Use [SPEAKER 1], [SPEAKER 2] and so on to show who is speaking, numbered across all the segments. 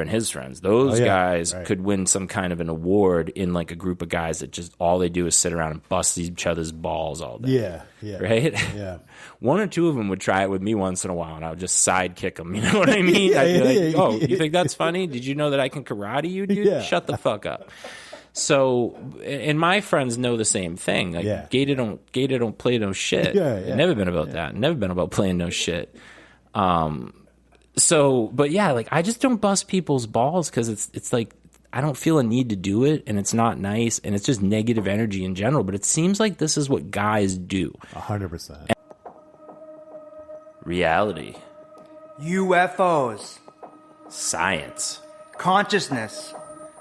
[SPEAKER 1] and his friends. Those guys could win some kind of an award in like a group of guys that just all they do is sit around and bust each other's balls all day.
[SPEAKER 2] Yeah.
[SPEAKER 1] Right?
[SPEAKER 2] Yeah.
[SPEAKER 1] One or two of them would try it with me once in a while, and I would just sidekick them. You know what I mean? I'd be like, oh, you think that's funny? Did you know that I can karate you, dude?
[SPEAKER 2] Yeah.
[SPEAKER 1] Shut the fuck up. So, and my friends know the same thing. Like, Gator don't play no shit. It's never been about that. Never been about playing no shit. So, but yeah, like I just don't bust people's balls because it's like I don't feel a need to do it, and it's not nice, and it's just negative energy in general. But it seems like this is what guys do.
[SPEAKER 2] 100%.
[SPEAKER 1] Reality,
[SPEAKER 3] UFOs,
[SPEAKER 1] science,
[SPEAKER 3] consciousness,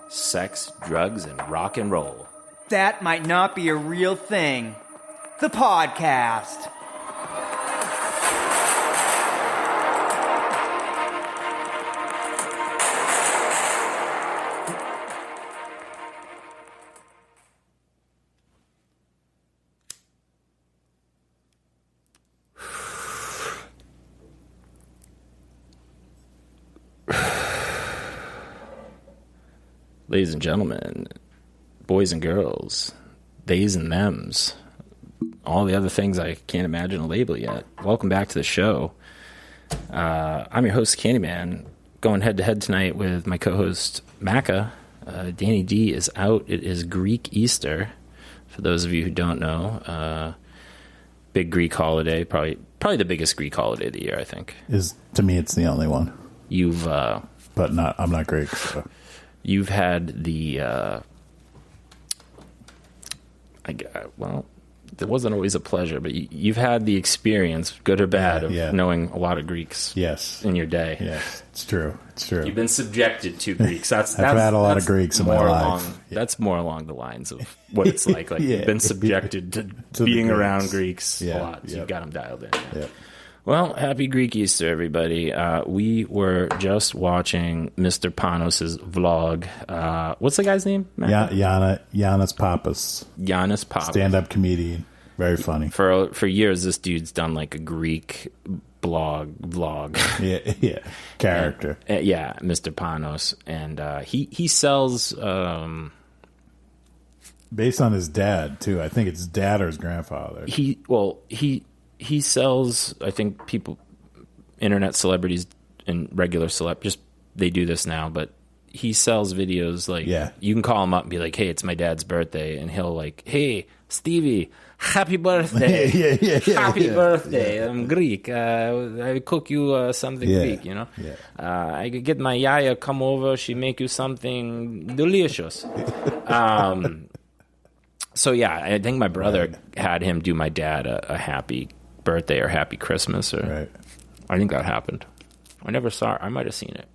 [SPEAKER 1] sex, drugs, and rock and roll.
[SPEAKER 3] That might not be a real thing. The podcast.
[SPEAKER 1] Ladies and gentlemen, boys and girls, theys and thems, all the other things I can't imagine a label yet. Welcome back to the show. I'm your host, Candyman, going head-to-head tonight with my co-host, Macka. Danny D is out. It is Greek Easter, for those of you who don't know. Big Greek holiday, probably the biggest Greek holiday of the year, I think.
[SPEAKER 2] To me, it's the only one.
[SPEAKER 1] But
[SPEAKER 2] I'm not Greek, so...
[SPEAKER 1] You've had the, well, it wasn't always a pleasure, but you've had the experience, good or bad, of knowing a lot of Greeks.
[SPEAKER 2] Yes.
[SPEAKER 1] In your day.
[SPEAKER 2] Yes, it's true. It's true.
[SPEAKER 1] You've been subjected to Greeks.
[SPEAKER 2] I've had a lot of Greeks in my life.
[SPEAKER 1] That's more along the lines of what it's like. Like you've been subjected to being around Greeks a lot. So you've got them dialed in.
[SPEAKER 2] Yeah.
[SPEAKER 1] Well, happy Greek Easter, everybody. We were just watching Mr. Panos' vlog. What's the guy's name?
[SPEAKER 2] Giannis Papas.
[SPEAKER 1] Giannis Papas.
[SPEAKER 2] Stand-up comedian. Very funny.
[SPEAKER 1] For years, this dude's done like a Greek vlog.
[SPEAKER 2] Yeah. Character.
[SPEAKER 1] And, Mr. Panos. And he sells...
[SPEAKER 2] based on his dad, too. I think it's his dad or his grandfather.
[SPEAKER 1] He sells, I think, internet celebrities and regular they do this now, but he sells videos like, you can call him up and be like, hey, it's my dad's birthday, and he'll like, hey, Stevie, happy birthday. Happy birthday. I'm Greek. I cook you something Greek, you know? I could get my yaya come over, she make you something delicious. So I think my brother had him do my dad a happy birthday or happy Christmas, or I think that happened. I never saw it. I might have seen it.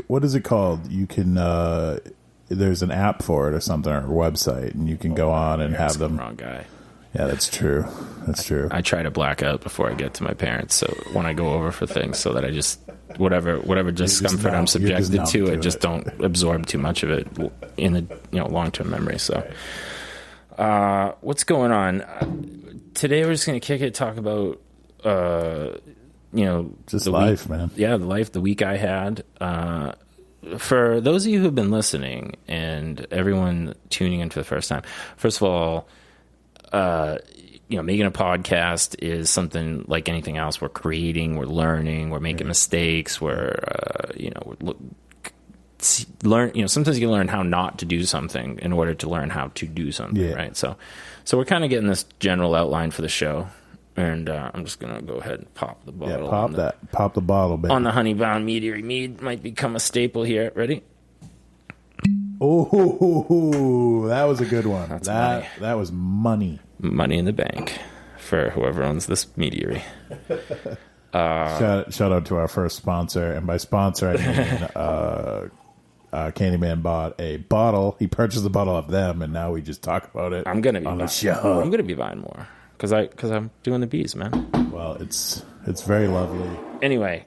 [SPEAKER 2] What is it called? You can there's an app for it or something, or a website, and you can go on and have them.
[SPEAKER 1] Wrong guy.
[SPEAKER 2] Yeah, that's true. That's true.
[SPEAKER 1] I try to black out before I get to my parents, so when I go over for things, so that I just whatever discomfort I'm subjected to, I just don't absorb too much of it in the long-term memory. So, what's going on? Today we're just going to kick it, talk about,
[SPEAKER 2] just life, man.
[SPEAKER 1] Yeah, the week I had. For those of you who've been listening and everyone tuning in for the first time, first of all, making a podcast is something like anything else. We're creating, we're learning, we're making mistakes, sometimes you learn how not to do something in order to learn how to do something, right? So we're kind of getting this general outline for the show, and I'm just going to go ahead and pop the bottle.
[SPEAKER 2] Yeah, pop the bottle, baby.
[SPEAKER 1] On the honey-bound meteor mead might become a staple here. Ready?
[SPEAKER 2] Oh, that was a good one.
[SPEAKER 1] That
[SPEAKER 2] was money.
[SPEAKER 1] Money in the bank for whoever owns this meteor.
[SPEAKER 2] Shout out to our first sponsor, and by sponsor I mean Candyman bought a bottle. He purchased a bottle of them, and now we just talk about it.
[SPEAKER 1] I'm gonna be on the show. I'm gonna be buying more because I'm doing the bees, man.
[SPEAKER 2] Well, it's very lovely.
[SPEAKER 1] Anyway,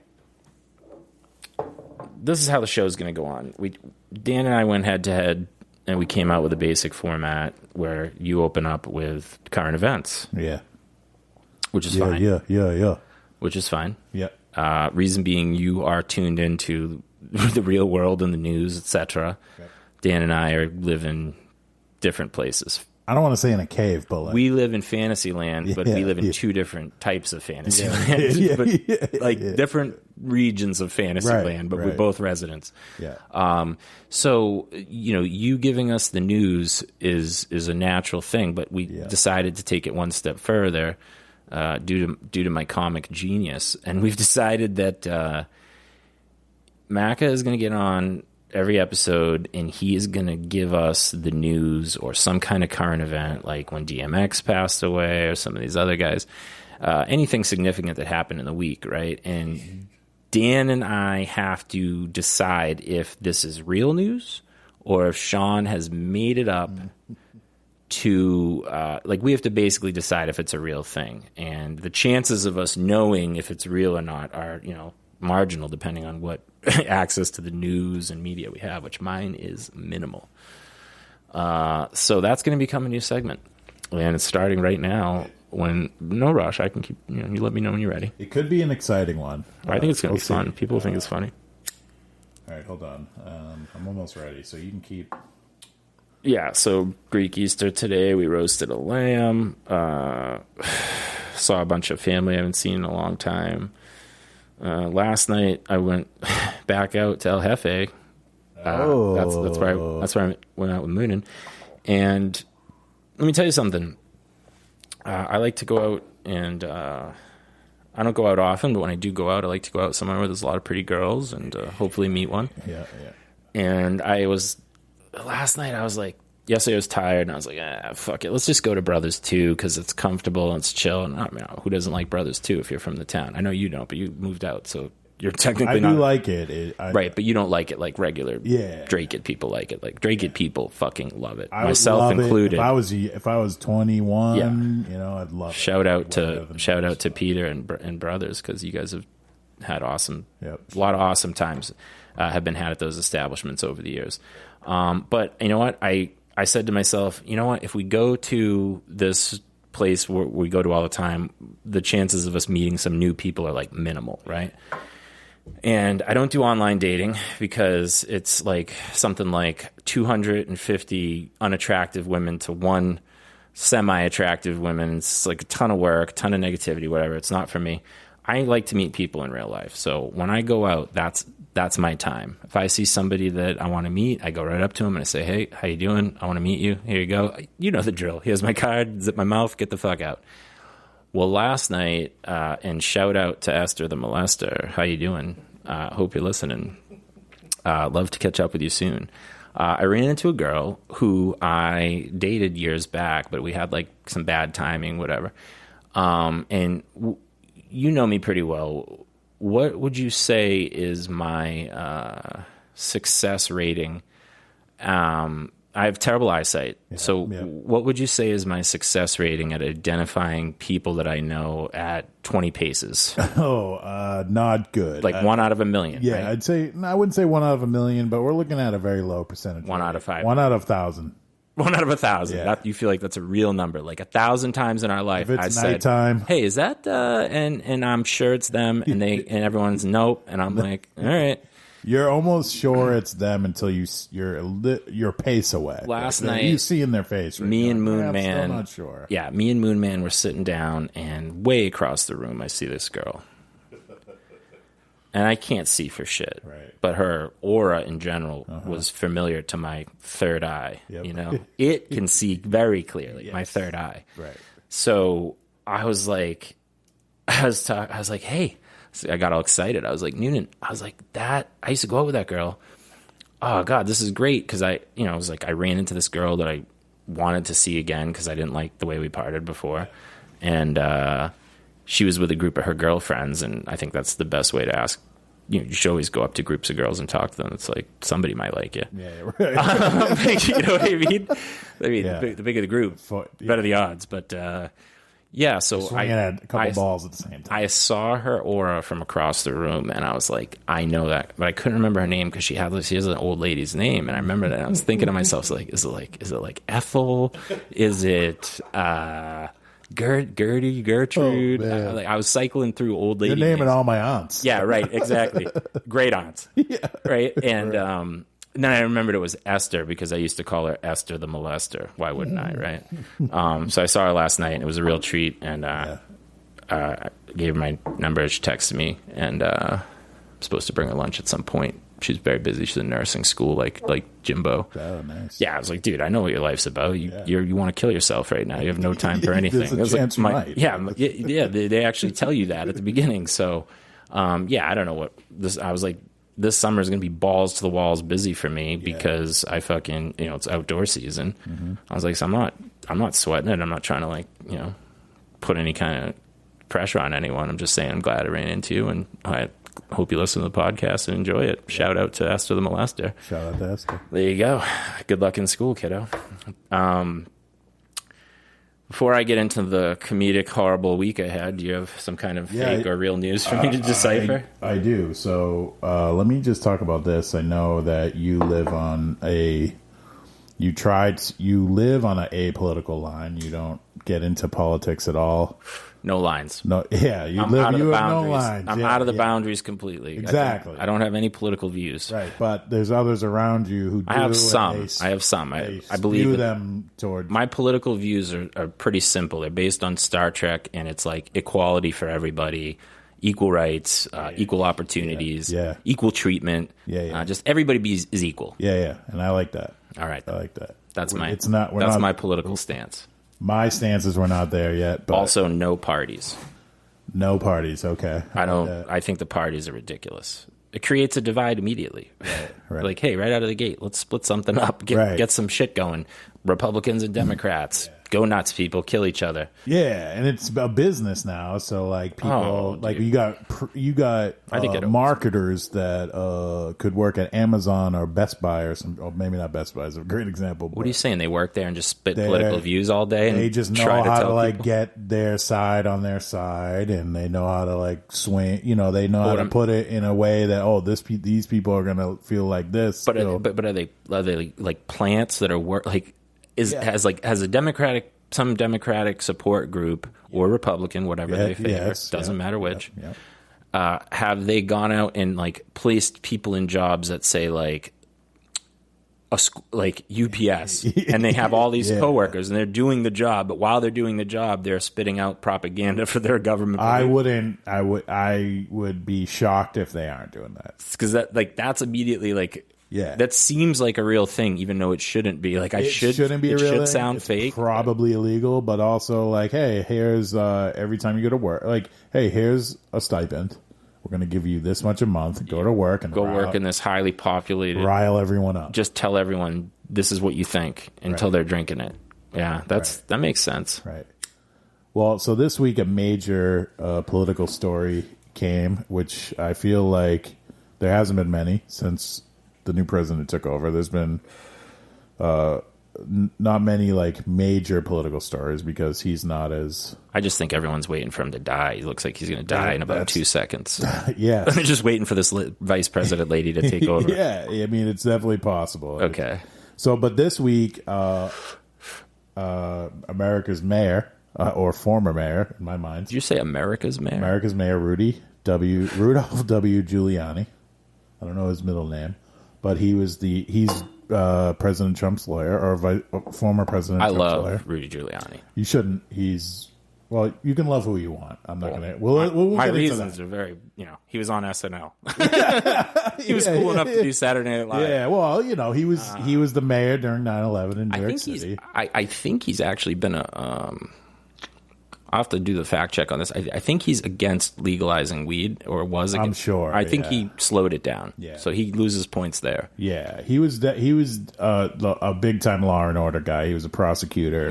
[SPEAKER 1] this is how the show's gonna go on. Dan and I went head to head, and we came out with a basic format where you open up with current events.
[SPEAKER 2] Yeah,
[SPEAKER 1] which is fine.
[SPEAKER 2] Yeah.
[SPEAKER 1] Which is fine.
[SPEAKER 2] Yeah.
[SPEAKER 1] Reason being, you are tuned into the real world and the news, etc. Okay. Dan and I live in different places.
[SPEAKER 2] I don't want to say in a cave, but like,
[SPEAKER 1] we live in fantasy land, but we live in two different types of fantasy land, different regions of fantasy land, but we're both residents.
[SPEAKER 2] Yeah.
[SPEAKER 1] So, you giving us the news is a natural thing, but we decided to take it one step further due to my comic genius, and we've decided that Macka is going to get on every episode, and he is going to give us the news or some kind of current event, like when DMX passed away or some of these other guys, anything significant that happened in the week, right? And Dan and I have to decide if this is real news or if Sean has made it up to, we have to basically decide if it's a real thing. And the chances of us knowing if it's real or not are, marginal depending on what access to the news and media we have, which mine is minimal. So that's going to become a new segment, and it's starting right now. No rush, I can keep. You let me know when you're ready.
[SPEAKER 2] It could be an exciting one.
[SPEAKER 1] I think it's going to be fun. People think it's funny.
[SPEAKER 2] All right, hold on. I'm almost ready, so you can keep.
[SPEAKER 1] Yeah. So Greek Easter today, we roasted a lamb. Saw a bunch of family I haven't seen in a long time. Last night I went back out to El Jefe. That's where I went out with Moonin. And let me tell you something. I like to go out, and I don't go out often, but when I do go out, I like to go out somewhere where there's a lot of pretty girls and hopefully meet one.
[SPEAKER 2] Yeah.
[SPEAKER 1] And last night I was like, yesterday I was tired, and I was like, fuck it. Let's just go to Brothers 2 because it's comfortable and it's chill. And who doesn't like Brothers 2 if you're from the town? I know you don't, but you moved out, so you're technically not.
[SPEAKER 2] I do like it.
[SPEAKER 1] Right, but you don't like it like regular Drake-it people like it. Like Drake-it people fucking love it, myself included.
[SPEAKER 2] If I was 21, I'd love it.
[SPEAKER 1] Shout out to Peter and Brothers, because you guys have had a lot of awesome times have been had at those establishments over the years. But you know what? I said to myself, you know what? If we go to this place where we go to all the time, the chances of us meeting some new people are like minimal, right? And I don't do online dating because it's like something like 250 unattractive women to one semi-attractive women. It's like a ton of work, ton of negativity, whatever. It's not for me. I like to meet people in real life. So when I go out, that's my time. If I see somebody that I want to meet, I go right up to him and I say, hey, how you doing? I want to meet you. Here you go. You know the drill. Here's my card. Zip my mouth. Get the fuck out. Well, last night, and shout out to Esther the Molester. How you doing? Hope you're listening. Love to catch up with you soon. I ran into a girl who I dated years back, but we had like some bad timing, whatever. And you know me pretty well. What would you say is my success rating? I have terrible eyesight. What would you say is my success rating at identifying people that I know at 20 paces?
[SPEAKER 2] Not good.
[SPEAKER 1] Like 1 out of a million.
[SPEAKER 2] Yeah,
[SPEAKER 1] right?
[SPEAKER 2] I wouldn't say 1 out of a million, but we're looking at a very low percentage.
[SPEAKER 1] 1 out of 5.
[SPEAKER 2] 1 out of 1,000.
[SPEAKER 1] 1 out of 1,000.
[SPEAKER 2] Yeah.
[SPEAKER 1] You feel like that's a real number. Like 1,000 times in our life,
[SPEAKER 2] if it's
[SPEAKER 1] I
[SPEAKER 2] nighttime,
[SPEAKER 1] said, "Hey, is that?" And I'm sure it's them, and everyone's nope, and I'm like, all right.
[SPEAKER 2] You're almost sure it's them until you're pace away.
[SPEAKER 1] Last night,
[SPEAKER 2] you see in their face. Right?
[SPEAKER 1] Me and Moon
[SPEAKER 2] I'm
[SPEAKER 1] Man.
[SPEAKER 2] still not sure.
[SPEAKER 1] Yeah, me and Moon Man were sitting down, and way across the room, I see this girl, and I can't see for shit.
[SPEAKER 2] Right.
[SPEAKER 1] But her aura in general was familiar to my third eye.
[SPEAKER 2] Yep.
[SPEAKER 1] You know, it can see very clearly. Yes. My third eye.
[SPEAKER 2] Right.
[SPEAKER 1] So I was like, hey. So I got all excited. I was like, Noonan, I used to go out with that girl. Oh God, this is great. Cause I ran into this girl that I wanted to see again cause I didn't like the way we parted before. And, she was with a group of her girlfriends. And I think that's the best way to ask. You should always go up to groups of girls and talk to them. It's like somebody might like you.
[SPEAKER 2] Yeah, right.
[SPEAKER 1] You know what I mean? The bigger the group, the better the odds. But, yeah, so
[SPEAKER 2] I had a couple balls at the same time.
[SPEAKER 1] I saw her aura from across the room, and I was like, I know that, but I couldn't remember her name because she has an old lady's name, and I remember that. And I was thinking to myself, is it like Ethel? Is it Gertrude.
[SPEAKER 2] Oh, man.
[SPEAKER 1] I was cycling through old lady
[SPEAKER 2] You're naming
[SPEAKER 1] names.
[SPEAKER 2] all my aunts.
[SPEAKER 1] Yeah, right, exactly. Great aunts.
[SPEAKER 2] Yeah.
[SPEAKER 1] Right? And then I remembered it was Esther because I used to call her Esther the molester. Why wouldn't I, right? So I saw her last night, and it was a real treat, and I gave her my number. She texted me, and I'm supposed to bring her lunch at some point. She's very busy. She's in nursing school, like Jimbo.
[SPEAKER 2] Oh, nice.
[SPEAKER 1] Yeah, I was like, dude, I know what your life's about. You want to kill yourself right now. You have no time for anything.
[SPEAKER 2] There's a
[SPEAKER 1] It was
[SPEAKER 2] chance you might.
[SPEAKER 1] yeah. They actually tell you that at the beginning. So, yeah, I don't know what this. I was like, this summer is going to be balls to the walls busy for me because I fucking it's outdoor season. Mm-hmm. I was like, so I'm not sweating it. I'm not trying to put any kind of pressure on anyone. I'm just saying I'm glad I ran into you, and I hope you listen to the podcast and enjoy it. Shout out to Esther the molester.
[SPEAKER 2] Shout out to Esther.
[SPEAKER 1] There you go. Good luck in school, kiddo. Before I get into the comedic, horrible week ahead, do you have some kind of fake or real news for me to decipher?
[SPEAKER 2] I do. So let me just talk about this. I know that you live on you live on an apolitical line. You don't get into politics at all.
[SPEAKER 1] No lines.
[SPEAKER 2] No, yeah, you
[SPEAKER 1] I'm
[SPEAKER 2] live.
[SPEAKER 1] out of
[SPEAKER 2] You
[SPEAKER 1] the
[SPEAKER 2] have no
[SPEAKER 1] boundaries.
[SPEAKER 2] lines.
[SPEAKER 1] I'm out of the boundaries completely.
[SPEAKER 2] Exactly.
[SPEAKER 1] I don't have any political views.
[SPEAKER 2] Right, but there's others around you who do.
[SPEAKER 1] I have some. I believe
[SPEAKER 2] them toward
[SPEAKER 1] my political views are pretty simple. They're based on Star Trek, and it's like equality for everybody, equal rights, equal opportunities, equal treatment. Just everybody is equal.
[SPEAKER 2] Yeah, and I like that.
[SPEAKER 1] All right,
[SPEAKER 2] I like that.
[SPEAKER 1] That's
[SPEAKER 2] That's
[SPEAKER 1] my political stance.
[SPEAKER 2] My stances were not there yet, but
[SPEAKER 1] Also, no parties.
[SPEAKER 2] no parties. Okay,
[SPEAKER 1] I think the parties are ridiculous. It creates a divide immediately.
[SPEAKER 2] Right.
[SPEAKER 1] Like, hey, right out of the gate, let's split something up, get some shit going. Republicans and Democrats, go nuts, people, kill each other.
[SPEAKER 2] Yeah, and it's a business now. So like people, you got
[SPEAKER 1] I think
[SPEAKER 2] marketers that could work at Amazon or Best Buy or maybe not Best Buy is a great example.
[SPEAKER 1] What are you saying? They work there and just spit political views all day? And
[SPEAKER 2] they just know how to get their side on their side, and they know how to swing. They know how to put it in a way that these people are gonna feel like this.
[SPEAKER 1] But are they like plants that are has a some Democratic support group or Republican, whatever they favor, doesn't matter which. Have they gone out and placed people in jobs that say UPS, and they have all these coworkers, and they're doing the job, but while they're doing the job, they're spitting out propaganda for their government.
[SPEAKER 2] I would be shocked if they aren't doing that,
[SPEAKER 1] because that's immediately that seems like a real thing, even though it shouldn't be. It
[SPEAKER 2] shouldn't be a real thing.
[SPEAKER 1] Should sound
[SPEAKER 2] it's
[SPEAKER 1] fake.
[SPEAKER 2] Probably illegal, but also hey, here's every time you go to work, hey, here's a stipend. We're going to give you this much a month. Go to work and
[SPEAKER 1] work in this highly populated.
[SPEAKER 2] Rile everyone up.
[SPEAKER 1] Just tell everyone this is what you think until they're drinking it. Yeah, that makes sense.
[SPEAKER 2] Right. Well, so this week a major political story came, which I feel like there hasn't been many since the new president took over. There's been not many major political stories because he's not as.
[SPEAKER 1] I just think everyone's waiting for him to die. He looks like he's going to die in about 2 seconds.
[SPEAKER 2] Yeah,
[SPEAKER 1] they're just waiting for this vice president lady to take over.
[SPEAKER 2] Yeah, I mean it's definitely possible.
[SPEAKER 1] Okay.
[SPEAKER 2] So, but this week, America's mayor or former mayor, in my mind.
[SPEAKER 1] Did you say America's mayor?
[SPEAKER 2] America's mayor, Rudolph W. Giuliani. I don't know his middle name, but he's President Trump's lawyer or former President Trump's lawyer.
[SPEAKER 1] I love Rudy Giuliani.
[SPEAKER 2] You shouldn't. Well, you can love who you want. I'm not going to. We'll
[SPEAKER 1] my
[SPEAKER 2] get
[SPEAKER 1] reasons
[SPEAKER 2] into
[SPEAKER 1] are very, he was on SNL. He was cool enough to do Saturday Night Live.
[SPEAKER 2] Yeah, well, he was the mayor during 9/11 in New York City.
[SPEAKER 1] I think he's actually been I'll have to do the fact check on this. I think he's against legalizing weed, or was against.
[SPEAKER 2] I'm sure.
[SPEAKER 1] I think he slowed it down.
[SPEAKER 2] Yeah.
[SPEAKER 1] So he loses points there.
[SPEAKER 2] Yeah, he was a big time Law and Order guy. He was a prosecutor.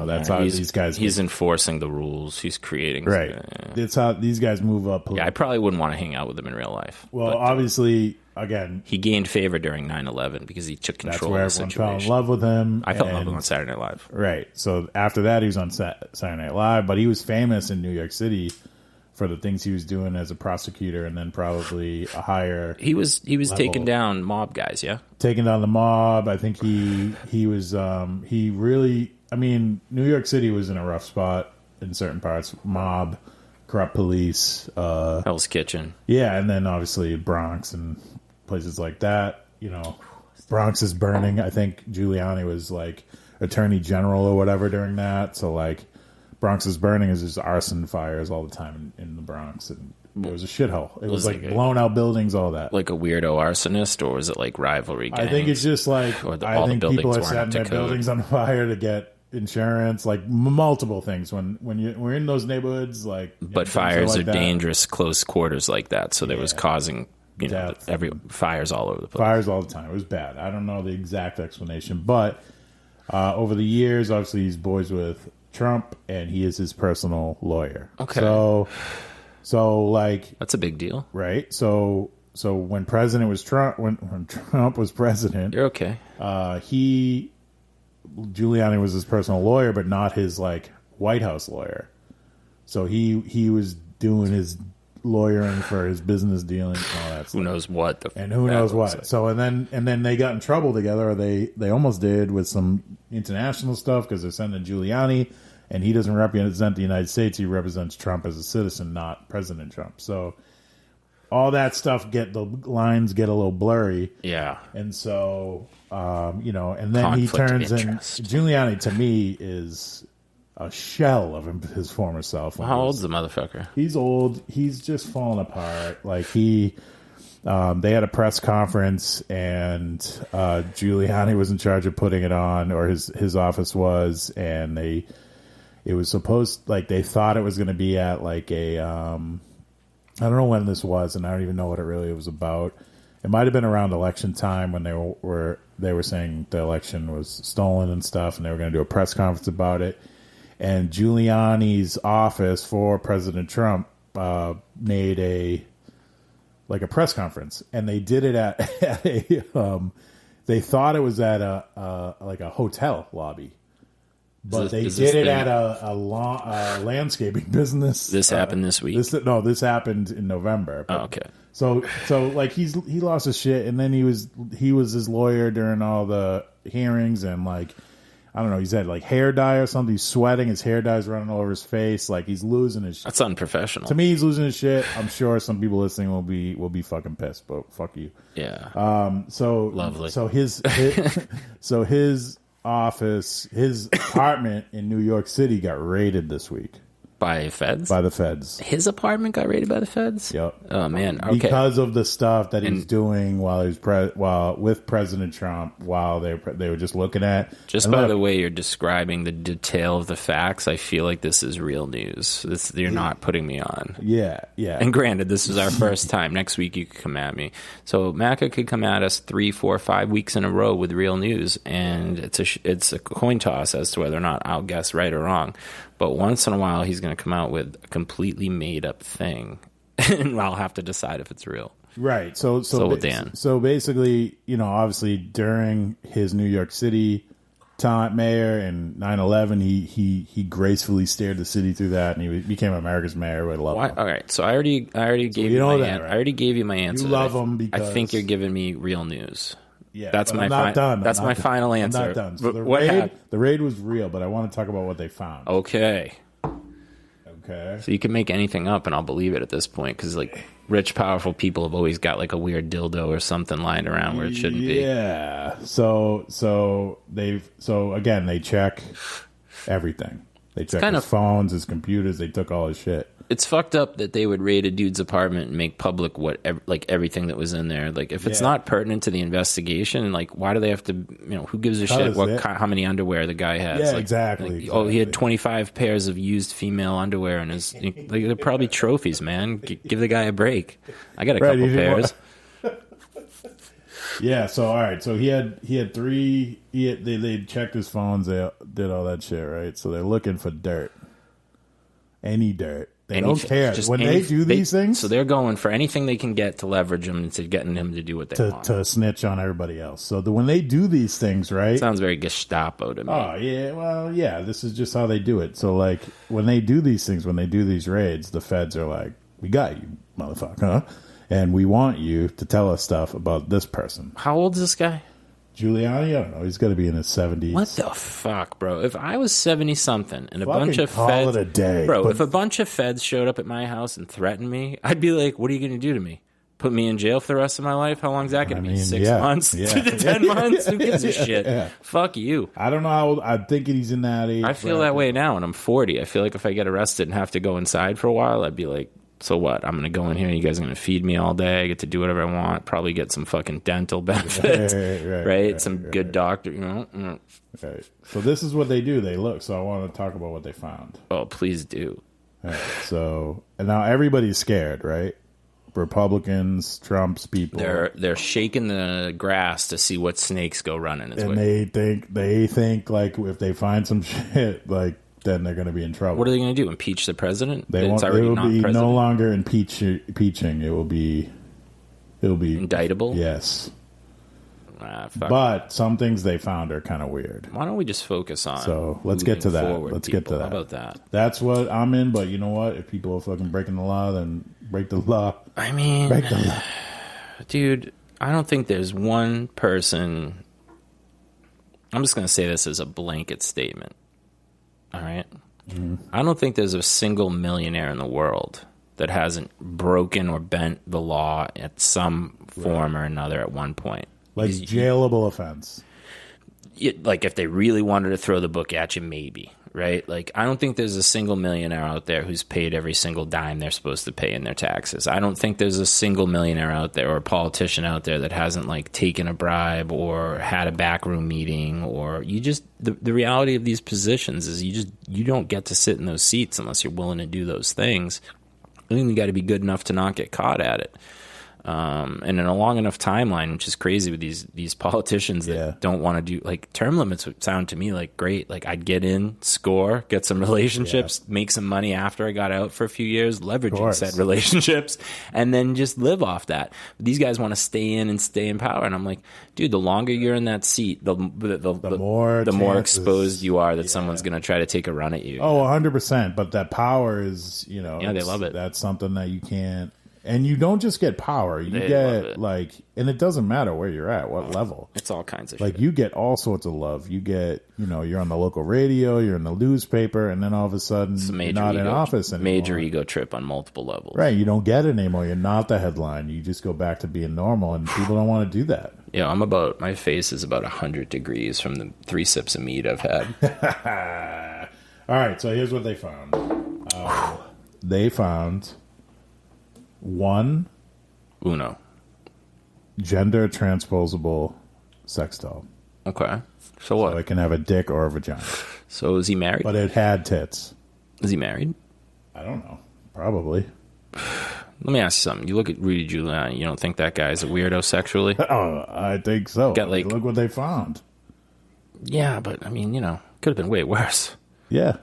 [SPEAKER 2] That's how these guys.
[SPEAKER 1] He's enforcing the rules. He's creating.
[SPEAKER 2] Right. That's how these guys move up.
[SPEAKER 1] Yeah, I probably wouldn't want to hang out with him in real life.
[SPEAKER 2] Well, obviously. Again,
[SPEAKER 1] he gained favor during 9/11 because he took control of the situation.
[SPEAKER 2] That's where everyone fell in love with him.
[SPEAKER 1] I fell in love with him on Saturday Night Live.
[SPEAKER 2] Right. So after that, he was on Saturday Night Live, but he was famous in New York City for the things he was doing as a prosecutor, and then probably a higher.
[SPEAKER 1] He was taking down mob guys. Yeah,
[SPEAKER 2] taking down the mob. I think he was he really I mean, New York City was in a rough spot in certain parts. Mob, corrupt police.
[SPEAKER 1] Hell's Kitchen.
[SPEAKER 2] Yeah, and then obviously Bronx and places like that. You know, Bronx is burning. I think Giuliani was like attorney general or whatever during that. So like, Bronx is burning is just arson fires all the time in the Bronx, and it was a shithole. It was like blown out buildings, all that.
[SPEAKER 1] Like a weirdo arsonist, or was it like rivalry gangs?
[SPEAKER 2] I think it's just like I think people are setting their buildings on fire to get insurance, like multiple things. When we're in those neighborhoods, like
[SPEAKER 1] but fires are dangerous, close quarters like that. So there was causing fires all over the place.
[SPEAKER 2] Fires all the time. It was bad. I don't know the exact explanation, but over the years, obviously he's boys with Trump, and he is his personal lawyer.
[SPEAKER 1] Okay.
[SPEAKER 2] So like
[SPEAKER 1] that's a big deal,
[SPEAKER 2] right? So when when Trump was president,
[SPEAKER 1] you're okay.
[SPEAKER 2] Giuliani was his personal lawyer, but not his like White House lawyer. So he was doing his lawyering for his business dealings and all that stuff.
[SPEAKER 1] Who knows what?
[SPEAKER 2] Who knows what? Like. So and then they got in trouble together. Or they almost did with some international stuff because they're sending Giuliani, and he doesn't represent the United States. He represents Trump as a citizen, not President Trump. So all that stuff the lines get a little blurry.
[SPEAKER 1] Yeah.
[SPEAKER 2] And so and then he turns in. Giuliani to me is a shell of his former self.
[SPEAKER 1] How old's the motherfucker?
[SPEAKER 2] He's old. He's just falling apart. Like they had a press conference, and Giuliani was in charge of putting it on, or his office was, and it was supposed, like, they thought it was going to be at like a I don't know when this was, and I don't even know what it really was about. It might have been around election time when they were saying the election was stolen and stuff, and they were going to do a press conference about it. And Giuliani's office for President Trump made a press conference, and they did it at a they thought it was at a hotel lobby, but they did it at a landscaping business.
[SPEAKER 1] This happened this week.
[SPEAKER 2] This happened in November.
[SPEAKER 1] Oh, okay.
[SPEAKER 2] So like he lost his shit, and then he was his lawyer during all the hearings, and like, I don't know, he's had like hair dye or something. He's sweating. His hair dye's running all over his face. Like, he's losing his shit.
[SPEAKER 1] That's unprofessional.
[SPEAKER 2] To me, he's losing his shit. I'm sure some people listening will be fucking pissed, but fuck you.
[SPEAKER 1] Yeah.
[SPEAKER 2] So
[SPEAKER 1] lovely.
[SPEAKER 2] So his office, his apartment in New York City got raided this week.
[SPEAKER 1] By feds?
[SPEAKER 2] By the feds.
[SPEAKER 1] His apartment got raided by the feds?
[SPEAKER 2] Yep.
[SPEAKER 1] Oh, man. Okay.
[SPEAKER 2] Because of the stuff that he's doing while he's with President Trump, while they were just looking at.
[SPEAKER 1] Just by the way you're describing the detail of the facts, I feel like this is real news. You're not putting me on.
[SPEAKER 2] Yeah, yeah.
[SPEAKER 1] And granted, this is our first time. Next week you could come at me. So Macka could come at us 3, 4, 5 weeks in a row with real news, and it's a coin toss as to whether or not I'll guess right or wrong. But once in a while, he's going to come out with a completely made-up thing, and I'll have to decide if it's real.
[SPEAKER 2] Right. So
[SPEAKER 1] will Dan.
[SPEAKER 2] So basically, obviously during his New York City mayor and 9/11, he gracefully steered the city through that, and he became America's mayor. I love him.
[SPEAKER 1] All right. So I already gave you my answer. Right? I already gave you my answer.
[SPEAKER 2] You love him because
[SPEAKER 1] I think you're giving me real news.
[SPEAKER 2] Yeah,
[SPEAKER 1] that's my
[SPEAKER 2] done.
[SPEAKER 1] That's my final answer.
[SPEAKER 2] I'm not done. So the raid was real, but I want to talk about what they found.
[SPEAKER 1] Okay.
[SPEAKER 2] So
[SPEAKER 1] you can make anything up, and I'll believe it at this point, because like rich, powerful people have always got like a weird dildo or something lying around where it shouldn't be.
[SPEAKER 2] Yeah. So again, they check everything. They check his phones, his computers. They took all his shit.
[SPEAKER 1] It's fucked up that they would raid a dude's apartment and make public everything that was in there. Like, if it's not pertinent to the investigation, like, why do they have to? Who gives a shit how many underwear the guy has?
[SPEAKER 2] Yeah,
[SPEAKER 1] like,
[SPEAKER 2] exactly.
[SPEAKER 1] Oh, he had 25 pairs of used female underwear in his. They're probably trophies, man. Give the guy a break. I got a couple pairs.
[SPEAKER 2] Yeah. So all right. So he had 3. They checked his phones. They did all that shit, right? So they're looking for dirt. Any dirt. They don't care. When they do these things...
[SPEAKER 1] So they're going for anything they can get to leverage him into getting him to do what they want.
[SPEAKER 2] To snitch on everybody else. So when they do these things, right...
[SPEAKER 1] Sounds very Gestapo to me.
[SPEAKER 2] Oh, yeah. Well, yeah. This is just how they do it. So, like, when they do these things, when they do these raids, the feds are like, we got you, motherfucker, huh? And we want you to tell us stuff about this person.
[SPEAKER 1] How old is this guy?
[SPEAKER 2] Giuliani, I don't know. He's got to be in his 70s.
[SPEAKER 1] What the fuck, bro? If I was 70-something and a
[SPEAKER 2] Fucking
[SPEAKER 1] bunch of
[SPEAKER 2] call
[SPEAKER 1] feds...
[SPEAKER 2] it a day.
[SPEAKER 1] Bro,
[SPEAKER 2] But-
[SPEAKER 1] if a bunch of feds showed up at my house and threatened me, I'd be like, what are you going to do to me? Put me in jail for the rest of my life? How long is that going to be? 6 months?
[SPEAKER 2] Yeah.
[SPEAKER 1] 10 months? Who gives a shit?
[SPEAKER 2] Yeah.
[SPEAKER 1] Fuck you.
[SPEAKER 2] I don't know how I'm thinking he's in that age.
[SPEAKER 1] I feel that way now, and I'm 40. I feel like if I get arrested and have to go inside for a while, I'd be like, so what? I'm going to go in here and you guys are going to feed me all day. I get to do whatever I want. Probably get some fucking dental benefits. Right? Some good doctor, you know?
[SPEAKER 2] Right. So this is what they do. They look. So I want to talk about what they found.
[SPEAKER 1] Oh, please do.
[SPEAKER 2] All right. So, and now everybody's scared, right? Republicans, Trump's people.
[SPEAKER 1] They're shaking the grass to see what snakes go running.
[SPEAKER 2] And they think like if they find some shit, like then they're going to be in trouble.
[SPEAKER 1] What are they going to do? Impeach the president?
[SPEAKER 2] They won't. It will be no longer impeaching. It will be
[SPEAKER 1] indictable.
[SPEAKER 2] Yes.
[SPEAKER 1] Fuck.
[SPEAKER 2] But some things they found are kind of weird.
[SPEAKER 1] Why don't we just focus on?
[SPEAKER 2] So let's get to that.
[SPEAKER 1] How about that?
[SPEAKER 2] That's what I'm in. But you know what? If people are fucking breaking the law, then break the law.
[SPEAKER 1] I mean,
[SPEAKER 2] break the law,
[SPEAKER 1] dude. I don't think there's one person. I'm just going to say this as a blanket statement. All right. Mm-hmm. I don't think there's a single millionaire in the world that hasn't broken or bent the law at some form or another at one point.
[SPEAKER 2] Like jailable offense.
[SPEAKER 1] Like if they really wanted to throw the book at you, maybe, right? Like I don't think there's a single millionaire out there who's paid every single dime they're supposed to pay in their taxes. I don't think there's a single millionaire out there or a politician out there that hasn't like taken a bribe or had a backroom meeting or the reality of these positions is you don't get to sit in those seats unless you're willing to do those things. I think you got to be good enough to not get caught at it. And in a long enough timeline, which is crazy with these politicians that don't want to do like term limits would sound to me like great. Like I'd get in, score, get some relationships, make some money after I got out for a few years, leveraging said relationships, and then just live off that. But these guys want to stay in and stay in power, and I'm like, dude, the longer you're in that seat, the more exposed you are that someone's going to try to take a run at you.
[SPEAKER 2] Oh, 100%. But that power is,
[SPEAKER 1] they love it.
[SPEAKER 2] That's something that you can't. And you don't just get power. You get like, and it doesn't matter where you're at, what level.
[SPEAKER 1] It's all kinds of
[SPEAKER 2] like
[SPEAKER 1] shit.
[SPEAKER 2] You get all sorts of love. You get, you're on the local radio, you're in the newspaper, and then all of a sudden you're not in office anymore.
[SPEAKER 1] Major ego trip on multiple levels.
[SPEAKER 2] Right. You don't get it anymore. You're not the headline. You just go back to being normal, and people don't want to do that.
[SPEAKER 1] Yeah, my face is about 100 degrees from the 3 sips of meat I've had.
[SPEAKER 2] All right. So here's what they found. They found
[SPEAKER 1] Uno
[SPEAKER 2] gender transposable sex doll.
[SPEAKER 1] Okay. So what?
[SPEAKER 2] So it can have a dick or a vagina.
[SPEAKER 1] So is he married?
[SPEAKER 2] But it had tits.
[SPEAKER 1] Is he married?
[SPEAKER 2] I don't know. Probably.
[SPEAKER 1] Let me ask you something. You look at Rudy Giuliani, you don't think that guy's a weirdo sexually?
[SPEAKER 2] Oh, I think so. Look what they found.
[SPEAKER 1] Yeah, but I mean, could have been way worse.
[SPEAKER 2] Yeah.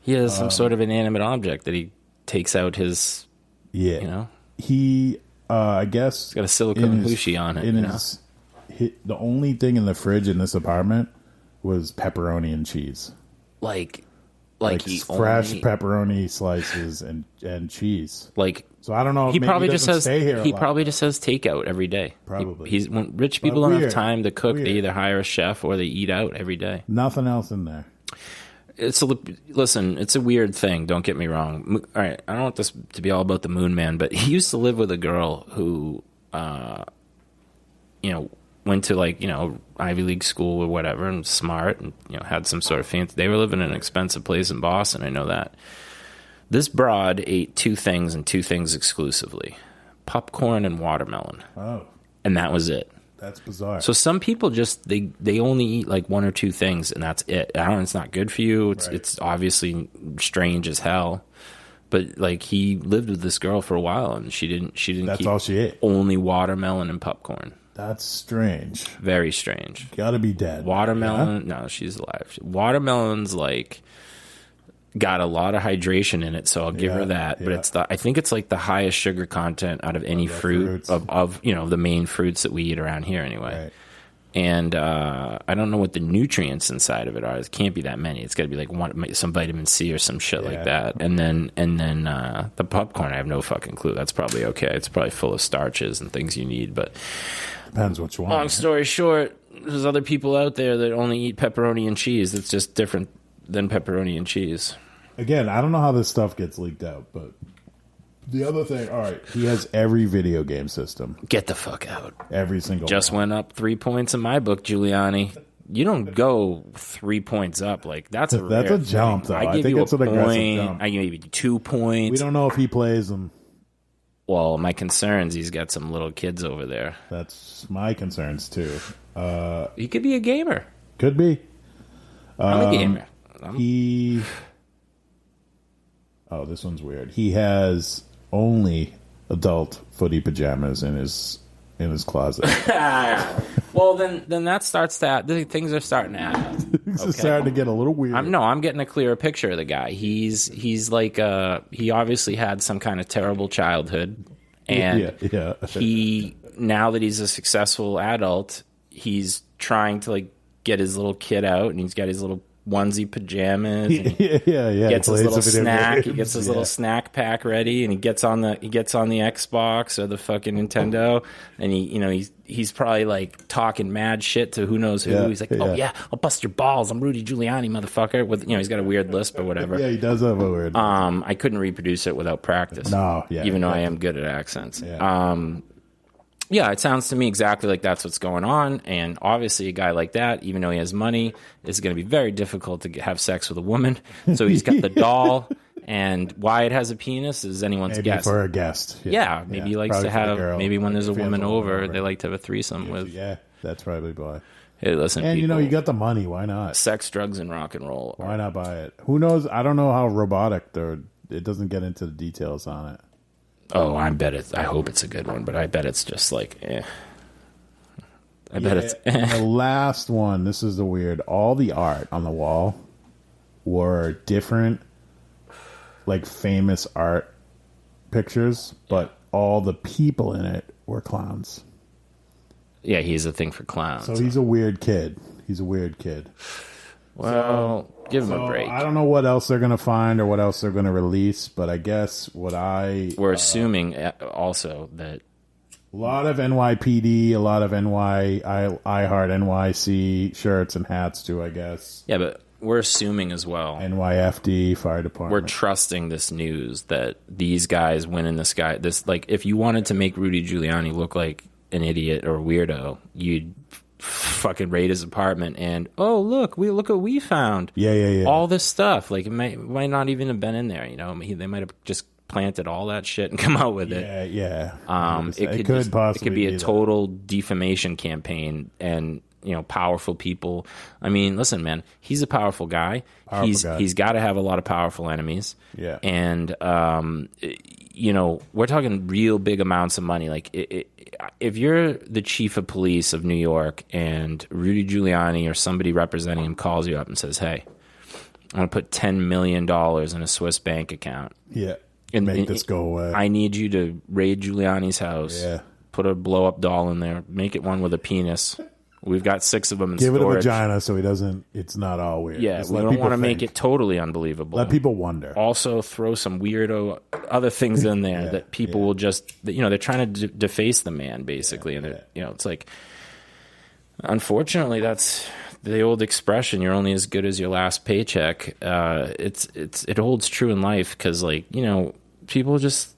[SPEAKER 1] He has some sort of inanimate object that he takes out his...
[SPEAKER 2] Yeah. He, I guess...
[SPEAKER 1] He's got a silicone hoochie on it,
[SPEAKER 2] the only thing in the fridge in this apartment was pepperoni and cheese. Like fresh pepperoni slices and cheese.
[SPEAKER 1] So
[SPEAKER 2] I don't know if
[SPEAKER 1] he probably just says
[SPEAKER 2] he
[SPEAKER 1] probably just says takeout every day.
[SPEAKER 2] Probably.
[SPEAKER 1] When rich people don't have time to cook, they either hire a chef or they eat out every day.
[SPEAKER 2] Nothing else in there.
[SPEAKER 1] Listen, it's a weird thing. Don't get me wrong. All right, I don't want this to be all about the Moon Man, but he used to live with a girl who, went to Ivy League school or whatever, and smart, and had some sort of fancy. They were living in an expensive place in Boston. I know that. This broad ate 2 things and 2 things exclusively: popcorn and watermelon.
[SPEAKER 2] Oh,
[SPEAKER 1] and that was it.
[SPEAKER 2] That's bizarre.
[SPEAKER 1] So some people just they only eat like 1 or 2 things and that's it. I don't know, it's not good for you. It's obviously strange as hell. But like he lived with this girl for a while and she didn't
[SPEAKER 2] That's
[SPEAKER 1] keep
[SPEAKER 2] all she ate.
[SPEAKER 1] Only watermelon and popcorn.
[SPEAKER 2] That's strange.
[SPEAKER 1] Very strange.
[SPEAKER 2] Gotta be dead.
[SPEAKER 1] Watermelon, no, she's alive. Watermelon's like got a lot of hydration in it, so I'll give her that. But I think it's like the highest sugar content out of any fruit of the main fruits that we eat around here anyway.
[SPEAKER 2] Right.
[SPEAKER 1] And I don't know what the nutrients inside of it are. It can't be that many. It's got to be like some vitamin C or some shit like that. And then the popcorn, I have no fucking clue. That's probably okay. It's probably full of starches and things you need. But
[SPEAKER 2] depends what you want.
[SPEAKER 1] Long story short, there's other people out there that only eat pepperoni and cheese. That's just different than pepperoni and cheese.
[SPEAKER 2] Again, I don't know how this stuff gets leaked out, but the other thing, all right, he has every video game system.
[SPEAKER 1] Get the fuck out.
[SPEAKER 2] Every single
[SPEAKER 1] Just
[SPEAKER 2] one.
[SPEAKER 1] went up 3 points in my book, Giuliani. You don't go 3 points up. Like, that's a
[SPEAKER 2] jump, though.
[SPEAKER 1] I
[SPEAKER 2] think it's an aggressive jump.
[SPEAKER 1] I give you 2 points.
[SPEAKER 2] We don't know if he plays them.
[SPEAKER 1] Well, my concerns, he's got some little kids over there.
[SPEAKER 2] That's my concerns, too.
[SPEAKER 1] He could be a gamer.
[SPEAKER 2] Could be.
[SPEAKER 1] I'm a gamer.
[SPEAKER 2] Oh, this one's weird. He has only adult footy pajamas in his closet.
[SPEAKER 1] Well, then that starts things are starting to add up.
[SPEAKER 2] This is starting to get a little weird.
[SPEAKER 1] I'm getting a clearer picture of the guy. He's like he obviously had some kind of terrible childhood, and he, now that he's a successful adult, he's trying to like get his little kid out, and he's got his little onesie pajamas. And he gets his little snack. He gets his little snack pack ready, and he gets on the Xbox or the fucking Nintendo, and he's probably like talking mad shit to who knows who. He's like, oh yeah, I'll bust your balls. I'm Rudy Giuliani, motherfucker. With he's got a weird lisp or whatever.
[SPEAKER 2] Yeah, he does have a weird.
[SPEAKER 1] I couldn't reproduce it without practice.
[SPEAKER 2] No,
[SPEAKER 1] even though I am good at accents.
[SPEAKER 2] Yeah.
[SPEAKER 1] Yeah, it sounds to me exactly like that's what's going on. And obviously, a guy like that, even though he has money, is going to be very difficult to have sex with a woman. So he's got the doll. And why it has a penis is anyone's guess.
[SPEAKER 2] For a guest.
[SPEAKER 1] Yeah, maybe he likes to have, maybe when there's a woman over, they like to have a threesome with.
[SPEAKER 2] Yeah, that's probably why.
[SPEAKER 1] Hey, listen,
[SPEAKER 2] and
[SPEAKER 1] people,
[SPEAKER 2] you got the money. Why not?
[SPEAKER 1] Sex, drugs, and rock and roll.
[SPEAKER 2] Why not buy it? Who knows? I don't know how robotic it doesn't get into the details on it.
[SPEAKER 1] Oh, I hope it's a good one, but I bet it's just like, I bet it's.
[SPEAKER 2] The last one, this is the weird. All the art on the wall were different, like famous art pictures, but all the people in it were clowns.
[SPEAKER 1] Yeah, he's a thing for clowns.
[SPEAKER 2] So he's a weird kid.
[SPEAKER 1] Well, give him a break.
[SPEAKER 2] I don't know what else they're going to find or what else they're going to release, but I guess
[SPEAKER 1] we're assuming also that
[SPEAKER 2] a lot of NYPD, a lot of I Heart NYC shirts and hats too, I guess.
[SPEAKER 1] Yeah, but we're assuming as well.
[SPEAKER 2] NYFD, fire department.
[SPEAKER 1] We're trusting this news that these guys went in the sky. This, like, if you wanted to make Rudy Giuliani look like an idiot or a weirdo, you'd fucking raid his apartment and look what we found.
[SPEAKER 2] Yeah.
[SPEAKER 1] All this stuff, like, it might not even have been in there. They might have just planted all that shit and come out with it.
[SPEAKER 2] Yeah.
[SPEAKER 1] It could be a total defamation campaign, and powerful people. I mean, listen, man, he's a powerful guy. He's got to have a lot of powerful enemies.
[SPEAKER 2] Yeah.
[SPEAKER 1] And we're talking real big amounts of money. Like, if you're the chief of police of New York and Rudy Giuliani or somebody representing him calls you up and says, hey, I'm going to put $10 million in a Swiss bank account.
[SPEAKER 2] Yeah. And make this go away.
[SPEAKER 1] I need you to raid Giuliani's house.
[SPEAKER 2] Yeah.
[SPEAKER 1] Put a blow-up doll in there. Make it one with a penis. We've got 6 of them in
[SPEAKER 2] storage. Give it a vagina so it's not all weird.
[SPEAKER 1] Yeah, we don't want to make it totally unbelievable.
[SPEAKER 2] Let people wonder.
[SPEAKER 1] Also throw some weirdo other things in there that people will just, they're trying to deface the man, basically. And, it's like, unfortunately, that's the old expression, you're only as good as your last paycheck. It holds true in life because, like, people just,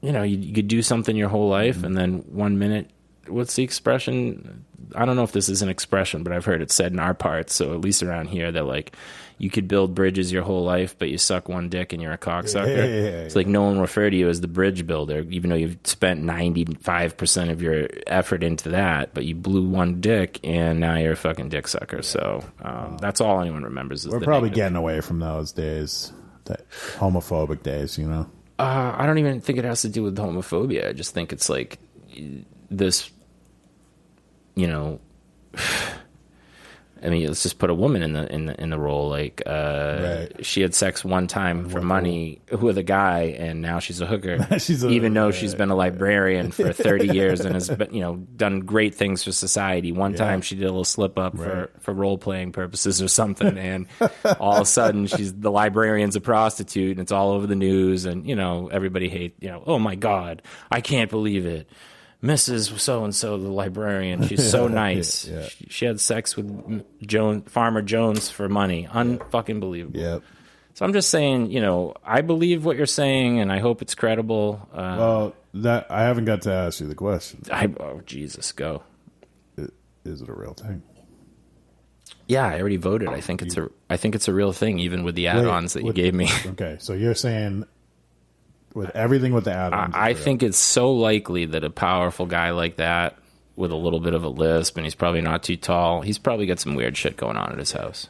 [SPEAKER 1] you could do something your whole life and then 1 minute, what's the expression? I don't know if this is an expression, but I've heard it said in our parts. So at least around here, they're like, you could build bridges your whole life, but you suck one dick and you're a cocksucker. It's like no one refer to you as the bridge builder, even though you've spent 95% of your effort into that, but you blew one dick and now you're a fucking dick sucker. So that's all anyone remembers.
[SPEAKER 2] We're probably getting away from those days, that homophobic days,
[SPEAKER 1] I don't even think it has to do with homophobia. I just think it's like this, I mean, let's just put a woman in the role. Like, she had sex one time for money with a guy, and now she's a hooker. Even though she's been a librarian for 30 years and has been, done great things for society. One time she did a little slip up for role playing purposes or something, and all of a sudden the librarian's a prostitute, and it's all over the news, and everybody hates. Oh my God, I can't believe it. Mrs. So-and-so, the librarian, she's so nice.
[SPEAKER 2] Yeah.
[SPEAKER 1] She had sex with Farmer Jones for money. Unfucking believable.
[SPEAKER 2] Yep.
[SPEAKER 1] So I'm just saying, you know, I believe what you're saying, and I hope it's credible.
[SPEAKER 2] Well, that I haven't got to ask you the question.
[SPEAKER 1] Oh, Jesus, go.
[SPEAKER 2] Is it a real thing?
[SPEAKER 1] Yeah, I already voted. I think it's a real thing, even with the add-ons that you gave me.
[SPEAKER 2] Okay, so you're saying with everything with the add-ons.
[SPEAKER 1] I think it's so likely that a powerful guy like that, with a little bit of a lisp, and he's probably not too tall, he's probably got some weird shit going on at his house.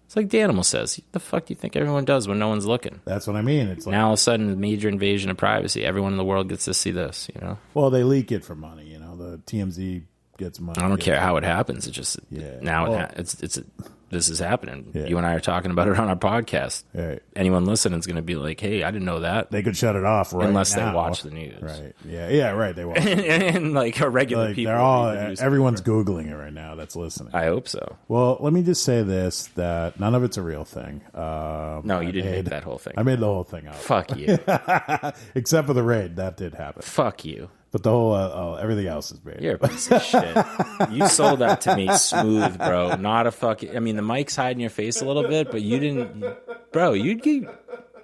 [SPEAKER 1] It's like Danimal says. What the fuck do you think everyone does when no one's looking?
[SPEAKER 2] That's what I mean. It's like,
[SPEAKER 1] now all of a sudden, a major invasion of privacy. Everyone in the world gets to see this, you know?
[SPEAKER 2] well, they leak it for money. You know, the TMZ gets money.
[SPEAKER 1] I don't care how it happens. It just this is happening.
[SPEAKER 2] Yeah.
[SPEAKER 1] You and I are talking about it on our podcast.
[SPEAKER 2] Right.
[SPEAKER 1] Anyone listening is going to be like, "Hey, I didn't know that."
[SPEAKER 2] They could shut it off right
[SPEAKER 1] unless
[SPEAKER 2] now.
[SPEAKER 1] they watch the news.
[SPEAKER 2] Right. Yeah. Right. They watch.
[SPEAKER 1] and like a regular people,
[SPEAKER 2] They're all. Everyone's googling it right now. That's listening.
[SPEAKER 1] I hope so.
[SPEAKER 2] Well, let me just say this: that none of it's a real thing.
[SPEAKER 1] No, you didn't make that whole thing.
[SPEAKER 2] I made the whole thing up.
[SPEAKER 1] Fuck you.
[SPEAKER 2] Except for the raid, that did happen.
[SPEAKER 1] Fuck you.
[SPEAKER 2] But the whole everything else is made.
[SPEAKER 1] You're a piece of shit. You sold that to me smooth, bro. Not a fucking. I mean, the mic's hiding your face a little bit, but you didn't, bro. You'd be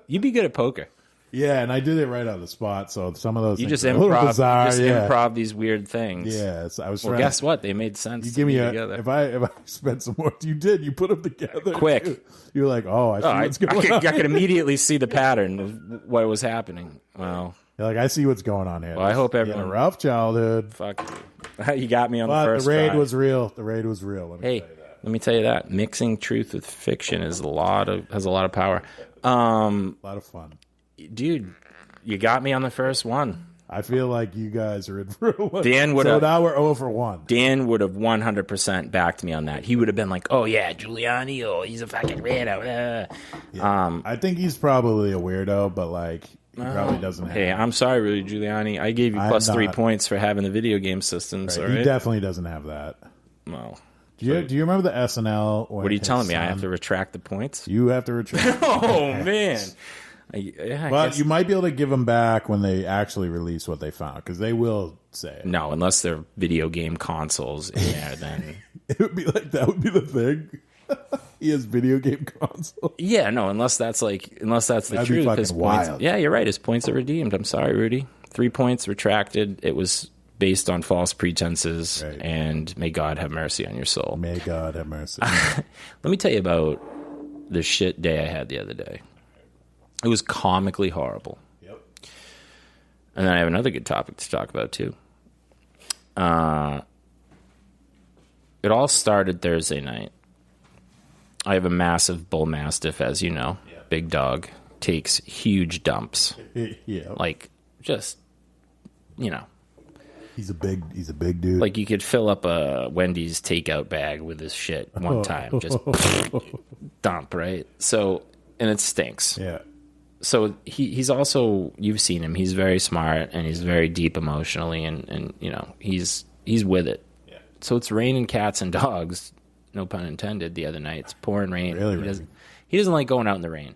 [SPEAKER 1] good at poker.
[SPEAKER 2] Yeah, and I did it right on the spot. So some of those
[SPEAKER 1] You
[SPEAKER 2] things
[SPEAKER 1] just
[SPEAKER 2] are a little bizarre.
[SPEAKER 1] improv these weird things.
[SPEAKER 2] Yeah, I was.
[SPEAKER 1] Well, guess what? They made sense.
[SPEAKER 2] You give me
[SPEAKER 1] together.
[SPEAKER 2] if I spent some more. You did. You put them together
[SPEAKER 1] Quick.
[SPEAKER 2] Too. You're like, oh, I see what's going on.
[SPEAKER 1] I could immediately see the pattern of what was happening. Well.
[SPEAKER 2] You're like, I see what's going on here.
[SPEAKER 1] Well, I hope everyone.
[SPEAKER 2] A rough childhood.
[SPEAKER 1] Fuck you. You got me on
[SPEAKER 2] But
[SPEAKER 1] the first
[SPEAKER 2] the raid
[SPEAKER 1] try.
[SPEAKER 2] was real. The raid was real.
[SPEAKER 1] Let me tell you that mixing truth with fiction has a lot of power.
[SPEAKER 2] A lot of fun,
[SPEAKER 1] dude. You got me on the first one.
[SPEAKER 2] I feel like you guys are in for one.
[SPEAKER 1] Dan would
[SPEAKER 2] so
[SPEAKER 1] have.
[SPEAKER 2] Now we're 0 for 1.
[SPEAKER 1] Dan would have 100% backed me on that. He would have been like, "Oh yeah, Giuliani. Oh, he's a fucking weirdo."
[SPEAKER 2] Yeah. I think he's probably a weirdo, but like he probably doesn't. Have
[SPEAKER 1] Hey, I'm sorry, Rudy Giuliani. I gave you plus 3 points for having the video game systems.
[SPEAKER 2] Right.
[SPEAKER 1] Right?
[SPEAKER 2] He definitely doesn't have that.
[SPEAKER 1] Well,
[SPEAKER 2] do you remember the SNL?
[SPEAKER 1] What are you telling me? I have to retract the points?
[SPEAKER 2] You have to retract.
[SPEAKER 1] Oh man.
[SPEAKER 2] But you might be able to give them back when they actually release what they found, because they will say it.
[SPEAKER 1] No, unless they're video game consoles in there, then
[SPEAKER 2] it would be like that would be the thing. He has video game console.
[SPEAKER 1] Yeah, no, unless that's the
[SPEAKER 2] That'd
[SPEAKER 1] truth.
[SPEAKER 2] Be fucking
[SPEAKER 1] His
[SPEAKER 2] wild.
[SPEAKER 1] points, yeah, you're right. His points are redeemed. I'm sorry, Rudy. 3 points retracted. It was based on false pretenses,
[SPEAKER 2] right.
[SPEAKER 1] And may God have mercy on your soul.
[SPEAKER 2] May God have mercy.
[SPEAKER 1] Let me tell you about the shit day I had the other day. It was comically horrible.
[SPEAKER 2] Yep.
[SPEAKER 1] And then I have another good topic to talk about, too. It all started Thursday night. I have a massive bull mastiff, as you know. Yep. Big dog. Takes huge dumps.
[SPEAKER 2] Yeah.
[SPEAKER 1] Like, just, you know.
[SPEAKER 2] He's a big dude.
[SPEAKER 1] Like, you could fill up a Wendy's takeout bag with his shit one time. Just dump, right? So, and it stinks.
[SPEAKER 2] Yeah.
[SPEAKER 1] So he's also, you've seen him, he's very smart and he's very deep emotionally and you know, he's with it. Yeah. So it's raining cats and dogs, no pun intended, the other night. It's pouring rain.
[SPEAKER 2] Really
[SPEAKER 1] he doesn't like going out in the rain.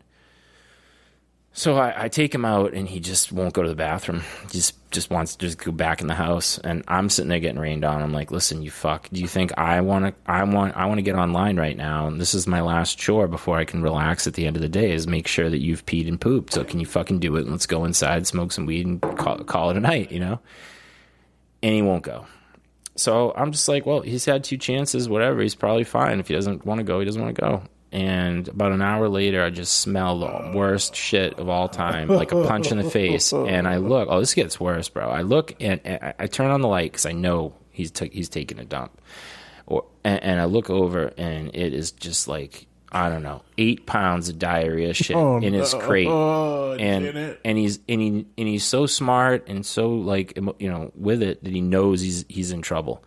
[SPEAKER 1] So I take him out and he just won't go to the bathroom. He just wants to just go back in the house. And I'm sitting there getting rained on. I'm like, listen, you fuck. Do you think I want to get online right now? And this is my last chore before I can relax at the end of the day is make sure that you've peed and pooped. So can you fucking do it? And let's go inside, smoke some weed and call it a night, you know? And he won't go. So I'm just like, well, he's had 2 chances, whatever. He's probably fine. If he doesn't want to go, he doesn't want to go. And about an hour later, I just smell the worst shit of all time, like a punch in the face. And I look, this gets worse, bro. I look and I turn on the light because I know he's taking a dump. And I look over and it is just like, I don't know, 8 pounds of diarrhea shit in his crate. And he's so smart and so like, you know, with it that he knows he's in trouble.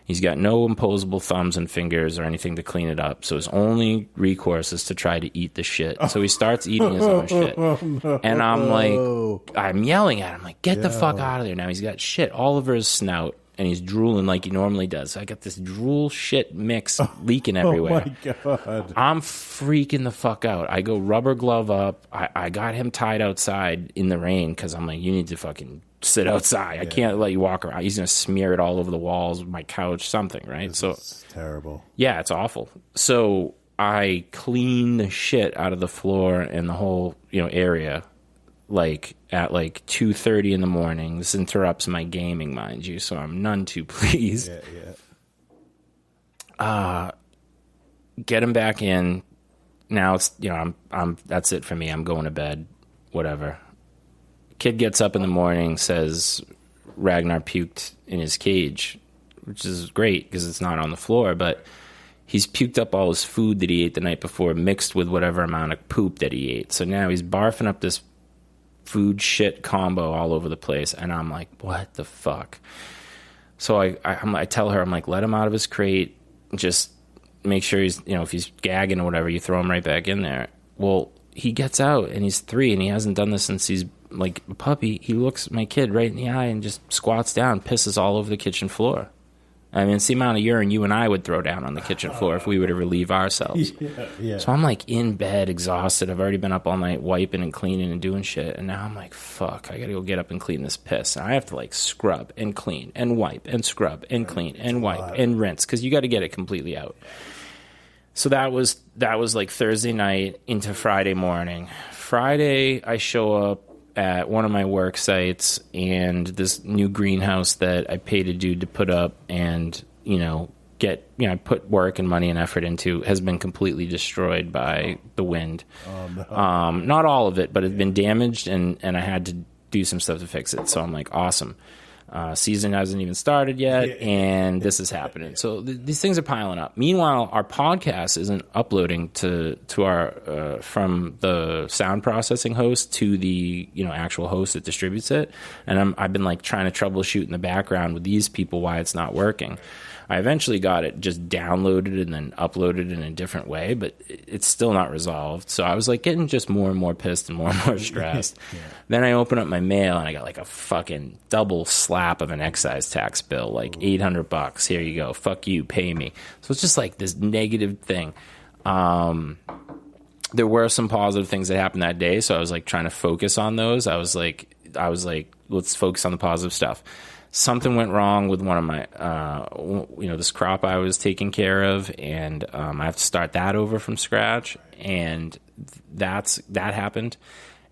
[SPEAKER 1] He's got no opposable thumbs and fingers or anything to clean it up. So his only recourse is to try to eat the shit. So he starts eating his own shit. And I'm like, I'm yelling at him, like, get the fuck out of there. Now he's got shit all over his snout and he's drooling like he normally does. So I got this drool shit mix leaking everywhere.
[SPEAKER 2] Oh my God.
[SPEAKER 1] I'm freaking the fuck out. I go rubber glove up. I got him tied outside in the rain because I'm like, you need to fucking sit outside. I can't let you walk around. He's going to smear it all over the walls of my couch, something, right?
[SPEAKER 2] It's terrible.
[SPEAKER 1] Yeah, it's awful. So I clean the shit out of the floor and the whole, area, like at like 2:30 in the morning. This interrupts my gaming, mind you, so I'm none too pleased. Get him back in. Now it's, I'm that's it for me. I'm going to bed, whatever. Kid gets up in the morning, says Ragnar puked in his cage, which is great because it's not on the floor, but he's puked up all his food that he ate the night before mixed with whatever amount of poop that he ate. So now he's barfing up this food shit combo all over the place, and I'm like, what the fuck? So I tell her, I'm like, let him out of his crate, just make sure he's, if he's gagging or whatever, you throw him right back in there. Well, he gets out, and he's 3, and he hasn't done this since he's like a puppy. He looks my kid right in the eye and just squats down, pisses all over the kitchen floor. I mean, it's the amount of urine you and I would throw down on the kitchen floor if we were to relieve ourselves.
[SPEAKER 2] Yeah.
[SPEAKER 1] So I'm like in bed, exhausted. I've already been up all night wiping and cleaning and doing shit. And now I'm like, fuck, I got to go get up and clean this piss. And I have to like scrub and clean and wipe and scrub and clean and wipe and rinse because you got to get it completely out. So that was like Thursday night into Friday morning. Friday, I show up at one of my work sites, and this new greenhouse that I paid a dude to put up and, I put work and money and effort into has been completely destroyed by the wind. Oh, no. Not all of it, but it's been damaged, and I had to do some stuff to fix it. So I'm like, awesome. Season hasn't even started yet, and this is happening. So these things are piling up. Meanwhile, our podcast isn't uploading to our from the sound processing host to the actual host that distributes it. And I've been like trying to troubleshoot in the background with these people why it's not working. I eventually got it just downloaded and then uploaded in a different way, but it's still not resolved. So I was like getting just more and more pissed and more stressed. Then I open up my mail and I got like a fucking double slap of an excise tax bill, like $800. Here you go. Fuck you. Pay me. So it's just like this negative thing. There were some positive things that happened that day. So I was like trying to focus on those. I was like, let's focus on the positive stuff. Something went wrong with one of my, this crop I was taking care of, and I have to start that over from scratch, and that happened.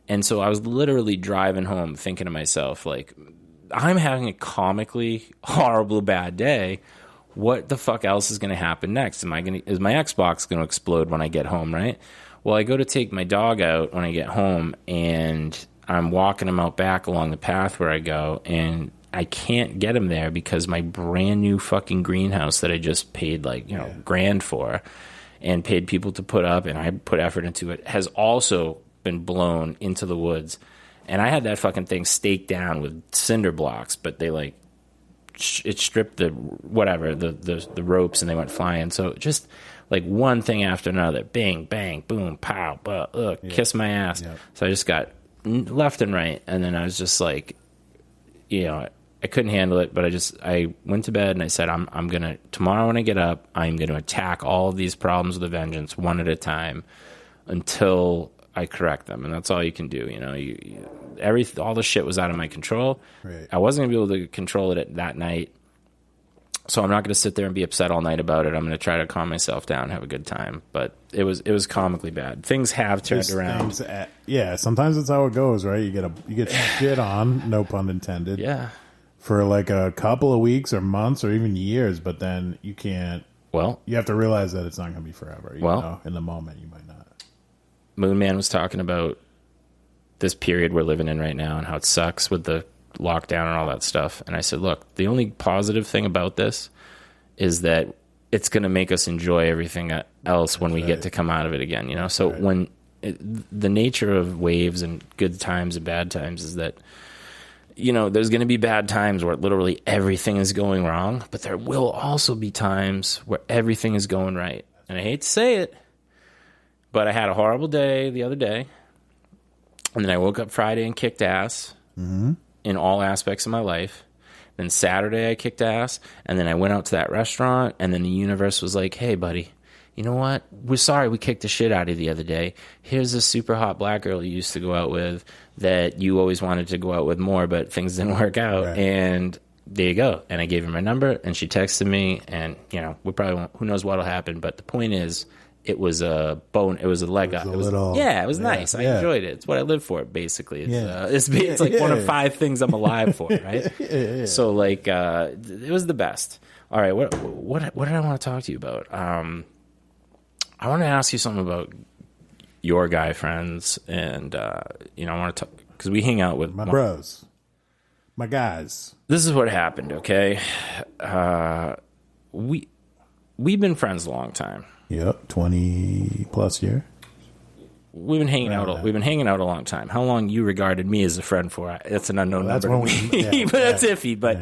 [SPEAKER 1] And so I was literally driving home thinking to myself, like, I'm having a comically horrible bad day. What the fuck else is going to happen next? Is my Xbox going to explode when I get home, right? Well, I go to take my dog out when I get home, and I'm walking him out back along the path where I go, and I can't get him there because my brand new fucking greenhouse that I just paid like, $1,000 for and paid people to put up, and I put effort into it, has also been blown into the woods. And I had that fucking thing staked down with cinder blocks, but they like, it stripped the ropes and they went flying. So just like one thing after another, bang, bang, boom, pow, kiss my ass. Yep. So I just got left and right. And then I was just like, I couldn't handle it, but I went to bed and I said, I'm going to, tomorrow when I get up, I'm going to attack all of these problems with a vengeance one at a time until I correct them. And that's all you can do. All the shit was out of my control. Right. I wasn't going to be able to control it that night. So I'm not going to sit there and be upset all night about it. I'm going to try to calm myself down, have a good time. But it was comically bad. Things have turned around.
[SPEAKER 2] Sometimes it's how it goes, right? You get shit on, no pun intended.
[SPEAKER 1] Yeah.
[SPEAKER 2] For like a couple of weeks or months or even years, but then you can't. Well, you have to realize that it's not going to be forever. In the moment, you might not.
[SPEAKER 1] Moon Man was talking about this period we're living in right now and how it sucks with the lockdown and all that stuff. And I said, look, the only positive thing about this is that it's going to make us enjoy everything else when we get to come out of it again. So when the nature of waves and good times and bad times is that, there's going to be bad times where literally everything is going wrong, but there will also be times where everything is going right. And I hate to say it, but I had a horrible day the other day, and then I woke up Friday and kicked ass in all aspects of my life. Then Saturday I kicked ass, and then I went out to that restaurant, and then the universe was like, hey, buddy, you know what? We're sorry we kicked the shit out of you the other day. Here's this super hot black girl you used to go out with that you always wanted to go out with more, but things didn't work out.
[SPEAKER 2] Right.
[SPEAKER 1] And there you go. And I gave her my number, and she texted me, and, you know, we probably won't, who knows what'll happen. But the point is, it was a leg up. It was nice. I enjoyed it. It's what I live for, basically. It's like one of 5 things I'm alive for, right? So, like, it was the best. All right, what did I want to talk to you about? I want to ask you something about your guy friends, and you know, I want to talk because we hang out with
[SPEAKER 2] my bros, my guys.
[SPEAKER 1] This is what happened. Okay, we've been friends a long time.
[SPEAKER 2] Yep, 20+ year.
[SPEAKER 1] We've been hanging out. We've been hanging out a long time. How long you regarded me as a friend for? That's an unknown number to me. But that's iffy. But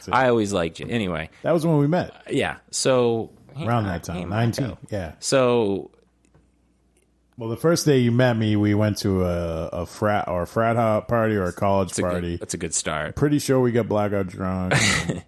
[SPEAKER 1] I always liked you. Anyway,
[SPEAKER 2] that was when we met.
[SPEAKER 1] Yeah. So
[SPEAKER 2] around that time, 19. Yeah.
[SPEAKER 1] So,
[SPEAKER 2] well, the first day you met me, we went to a frat party or a college party.
[SPEAKER 1] That's a good start.
[SPEAKER 2] Pretty sure we got blackout drunk,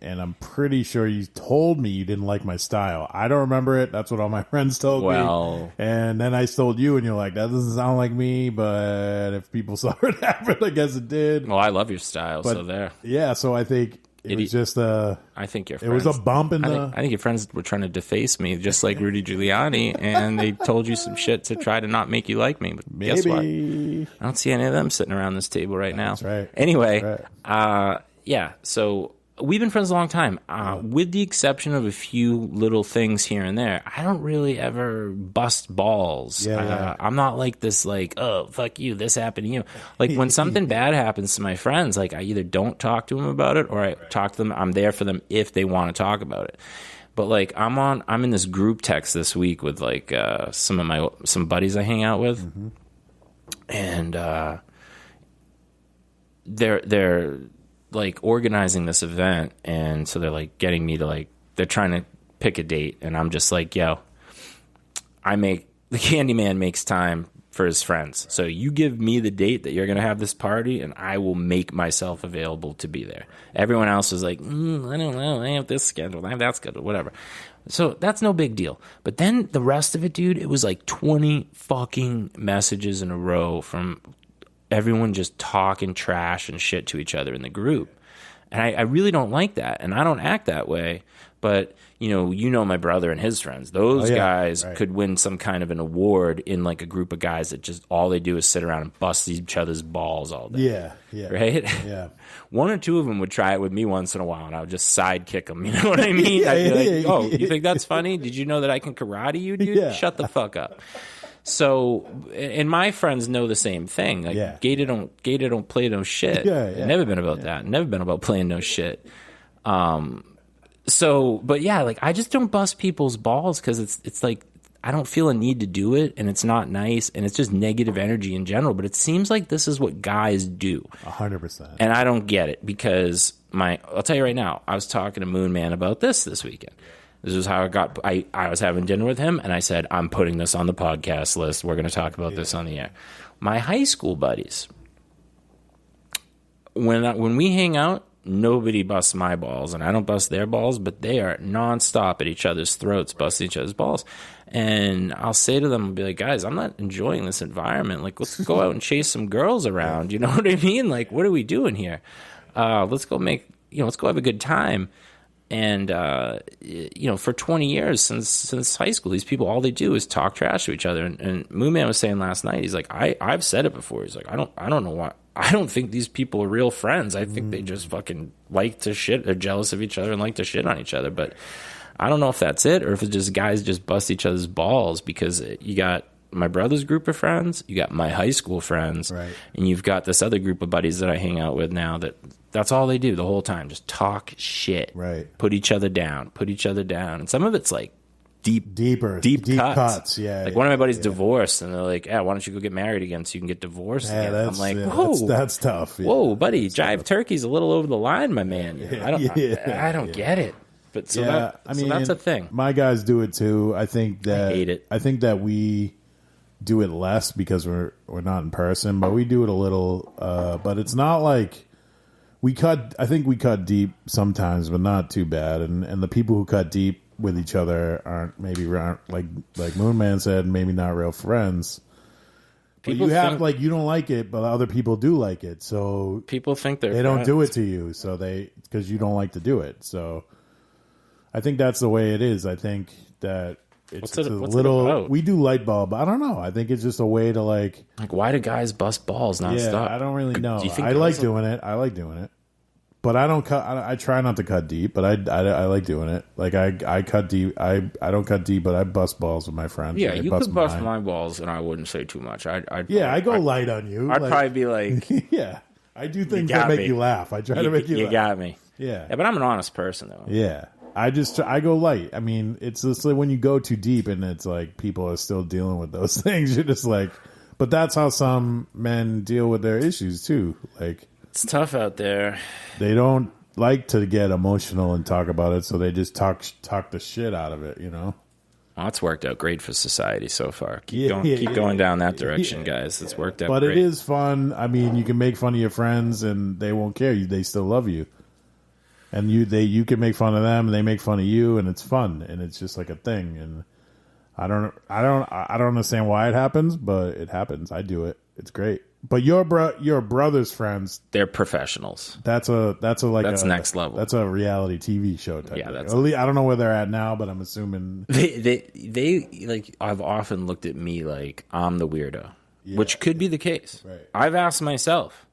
[SPEAKER 2] and I'm pretty sure you told me you didn't like my style. I don't remember it. That's what all my friends told me. And then I told you, and you're like, "That doesn't sound like me." But if people saw it happen, I guess it did.
[SPEAKER 1] Well, I love your style, so there.
[SPEAKER 2] Yeah, so I think. It was just
[SPEAKER 1] I think your friends,
[SPEAKER 2] it was a bump in
[SPEAKER 1] I think your friends were trying to deface me, just like Rudy Giuliani, and they told you some shit to try to not make you like me. But guess what? I don't see any of them sitting around this table right now.
[SPEAKER 2] That's right.
[SPEAKER 1] Anyway,
[SPEAKER 2] That's right.
[SPEAKER 1] Yeah. So we've been friends a long time, with the exception of a few little things here and there. I don't really ever bust balls. I'm not like this, like, oh, fuck you, this happened to you. Like, when something bad happens to my friends, like, I either don't talk to them about it or I talk to them. I'm there for them if they want to talk about it. But, like, I'm in this group text this week with, like, some buddies I hang out with. Mm-hmm. And they're like organizing this event, and so they're like getting me to, like, they're trying to pick a date, and I'm just like, yo, the Candyman makes time for his friends, so you give me the date that you're gonna have this party, and I will make myself available to be there. Everyone else is like, I don't know, I have this scheduled, I have that scheduled, whatever. So that's no big deal. But then the rest of it, dude, it was like 20 fucking messages in a row from everyone just talking trash and shit to each other in the group. And I really don't like that. And I don't act that way. But, you know my brother and his friends. Those guys could win some kind of an award in, like, a group of guys that just all they do is sit around and bust each other's balls all day.
[SPEAKER 2] Yeah.
[SPEAKER 1] Right?
[SPEAKER 2] Yeah.
[SPEAKER 1] One or two of them would try it with me once in a while, and I would just sidekick them. You know what I mean? I'd be like, oh, you think that's funny? Did you know that I can karate you, dude?
[SPEAKER 2] Yeah.
[SPEAKER 1] Shut the fuck up. So, and my friends know the same thing. Like, gated don't play no shit. Never been about that. Never been about playing no shit. So, but yeah, like, I just don't bust people's balls because it's like, I don't feel a need to do it, and it's not nice, and it's just negative energy in general. But it seems like this is what guys do.
[SPEAKER 2] 100%.
[SPEAKER 1] And I don't get it because I'll tell you right now, I was talking to Moon Man about this weekend. This is how I was having dinner with him, and I said, I'm putting this on the podcast list. We're going to talk about this on the air. My high school buddies, when we hang out, nobody busts my balls, and I don't bust their balls, but they are nonstop at each other's throats, busting each other's balls. And I'll say to them, I'll be like, guys, I'm not enjoying this environment. Like, let's go out and chase some girls around. You know what I mean? Like, what are we doing here? Let's go have a good time. And, for 20 years since high school, these people, all they do is talk trash to each other. And Moon Man was saying last night, he's like, I've said it before. He's like, I don't know why. I don't think these people are real friends. I think they just fucking like to shit. They're jealous of each other and like to shit on each other. But I don't know if that's it or if it's just guys just bust each other's balls, because you got my brother's group of friends, you got my high school friends,
[SPEAKER 2] right,
[SPEAKER 1] and you've got this other group of buddies that I hang out with now that's all they do the whole time, just talk shit,
[SPEAKER 2] right,
[SPEAKER 1] put each other down, and some of it's like deep cuts.
[SPEAKER 2] Yeah,
[SPEAKER 1] like one of my buddies divorced, and they're like, why don't you go get married again so you can get divorced again? I'm like, whoa,
[SPEAKER 2] that's tough.
[SPEAKER 1] Whoa, buddy, Jive Turkey's a little over the line, my man. I don't get it. But so that's a thing.
[SPEAKER 2] My guys do it too. I think that
[SPEAKER 1] I hate it.
[SPEAKER 2] I think that we do it less because we're not in person, but we do it a little. But it's not like I think we cut deep sometimes, but not too bad. And the people who cut deep with each other aren't like Moon Man said, maybe not real friends. But you have you don't like it, but other people do like it. So
[SPEAKER 1] people think they
[SPEAKER 2] don't do it to you, so because you don't like to do it. So I think that's the way it is. I think that it's a little. We do light bulb. I don't know. I think it's just a way to like
[SPEAKER 1] why do guys bust balls nonstop?
[SPEAKER 2] Yeah, I don't really know. I like doing it. I like doing it. But I don't cut. I try not to cut deep, but I like doing it. Like I cut deep. I don't cut deep, but I bust balls with my friends.
[SPEAKER 1] Yeah, you could bust my balls, and I wouldn't say too much. I
[SPEAKER 2] go light on you.
[SPEAKER 1] I'd probably be like,
[SPEAKER 2] yeah, I do things that make you laugh. I try to make you laugh.
[SPEAKER 1] You got me.
[SPEAKER 2] Yeah,
[SPEAKER 1] but I'm an honest person though.
[SPEAKER 2] Yeah, I go light. I mean, it's just like when you go too deep, and it's like people are still dealing with those things. You're just like, but that's how some men deal with their issues too. Like.
[SPEAKER 1] It's tough out there.
[SPEAKER 2] They don't like to get emotional and talk about it, so they just talk the shit out of it, you know?
[SPEAKER 1] Well, it's worked out great for society so far. Keep going down that direction, guys. It's worked out
[SPEAKER 2] but
[SPEAKER 1] great.
[SPEAKER 2] It is fun. I mean, you can make fun of your friends, and they won't care. They still love you. And you can make fun of them, and they make fun of you, and it's fun, and it's just like a thing. And I don't understand why it happens, but it happens. I do it. It's great. But your brother's friends,
[SPEAKER 1] they're professionals.
[SPEAKER 2] That's
[SPEAKER 1] next level.
[SPEAKER 2] That's a reality TV show type.
[SPEAKER 1] Yeah,
[SPEAKER 2] that's. I don't know where they're at now, but I'm assuming
[SPEAKER 1] they like. I've often looked at me like I'm the weirdo, which could be the case. Right. I've asked myself,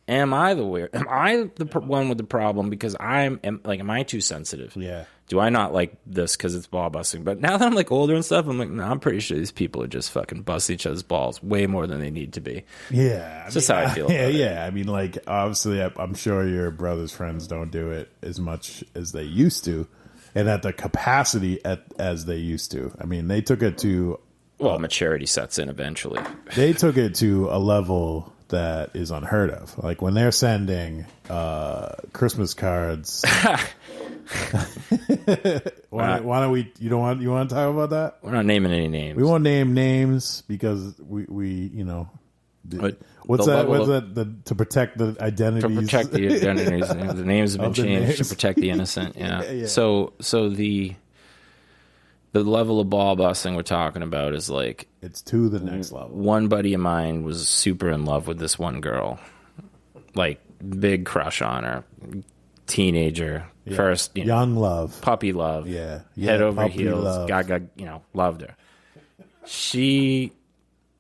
[SPEAKER 1] am I the weird? Am I the one with the problem because am I too sensitive?
[SPEAKER 2] Yeah.
[SPEAKER 1] Do I not like this because it's ball busting? But now that I'm like older and stuff, I'm like, no, I'm pretty sure these people are just fucking busting each other's balls way more than they need to be.
[SPEAKER 2] Yeah.
[SPEAKER 1] That's how I feel.
[SPEAKER 2] Yeah. I mean, like, obviously, I'm sure your brother's friends don't do it as much as they used to and at the capacity as they used to. I mean, they took it to...
[SPEAKER 1] Well, maturity sets in eventually.
[SPEAKER 2] They took it to a level that is unheard of. Like, when they're sending Christmas cards... why don't we? You want to talk about that?
[SPEAKER 1] We're not naming any names.
[SPEAKER 2] We won't name names because we what's that? To protect the identities.
[SPEAKER 1] To protect the identities. The names have been changed to protect the innocent. Yeah. Yeah. So the level of ball busting we're talking about is like
[SPEAKER 2] it's to the next level.
[SPEAKER 1] One buddy of mine was super in love with this one girl, like big crush on her. Teenager, first,
[SPEAKER 2] young love,
[SPEAKER 1] puppy love, head over heels, got, loved her. She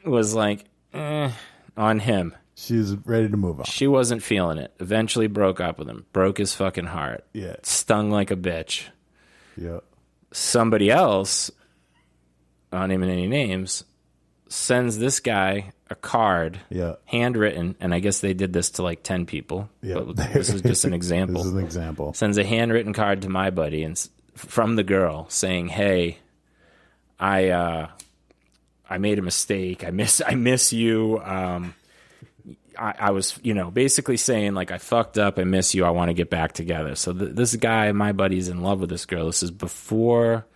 [SPEAKER 1] was like, on him.
[SPEAKER 2] She was ready to move on.
[SPEAKER 1] She wasn't feeling it. Eventually broke up with him, broke his fucking heart.
[SPEAKER 2] Yeah,
[SPEAKER 1] stung like a bitch.
[SPEAKER 2] Yeah.
[SPEAKER 1] Somebody else, not naming any names, sends this guy a card, handwritten, and I guess they did this to like 10 people. Yeah, but this is just an example.
[SPEAKER 2] This is an example.
[SPEAKER 1] Sends a handwritten card to my buddy and from the girl saying, "Hey, I made a mistake. I miss you. I was, basically saying like I fucked up. I miss you. I want to get back together." So this guy, my buddy's in love with this girl. This is before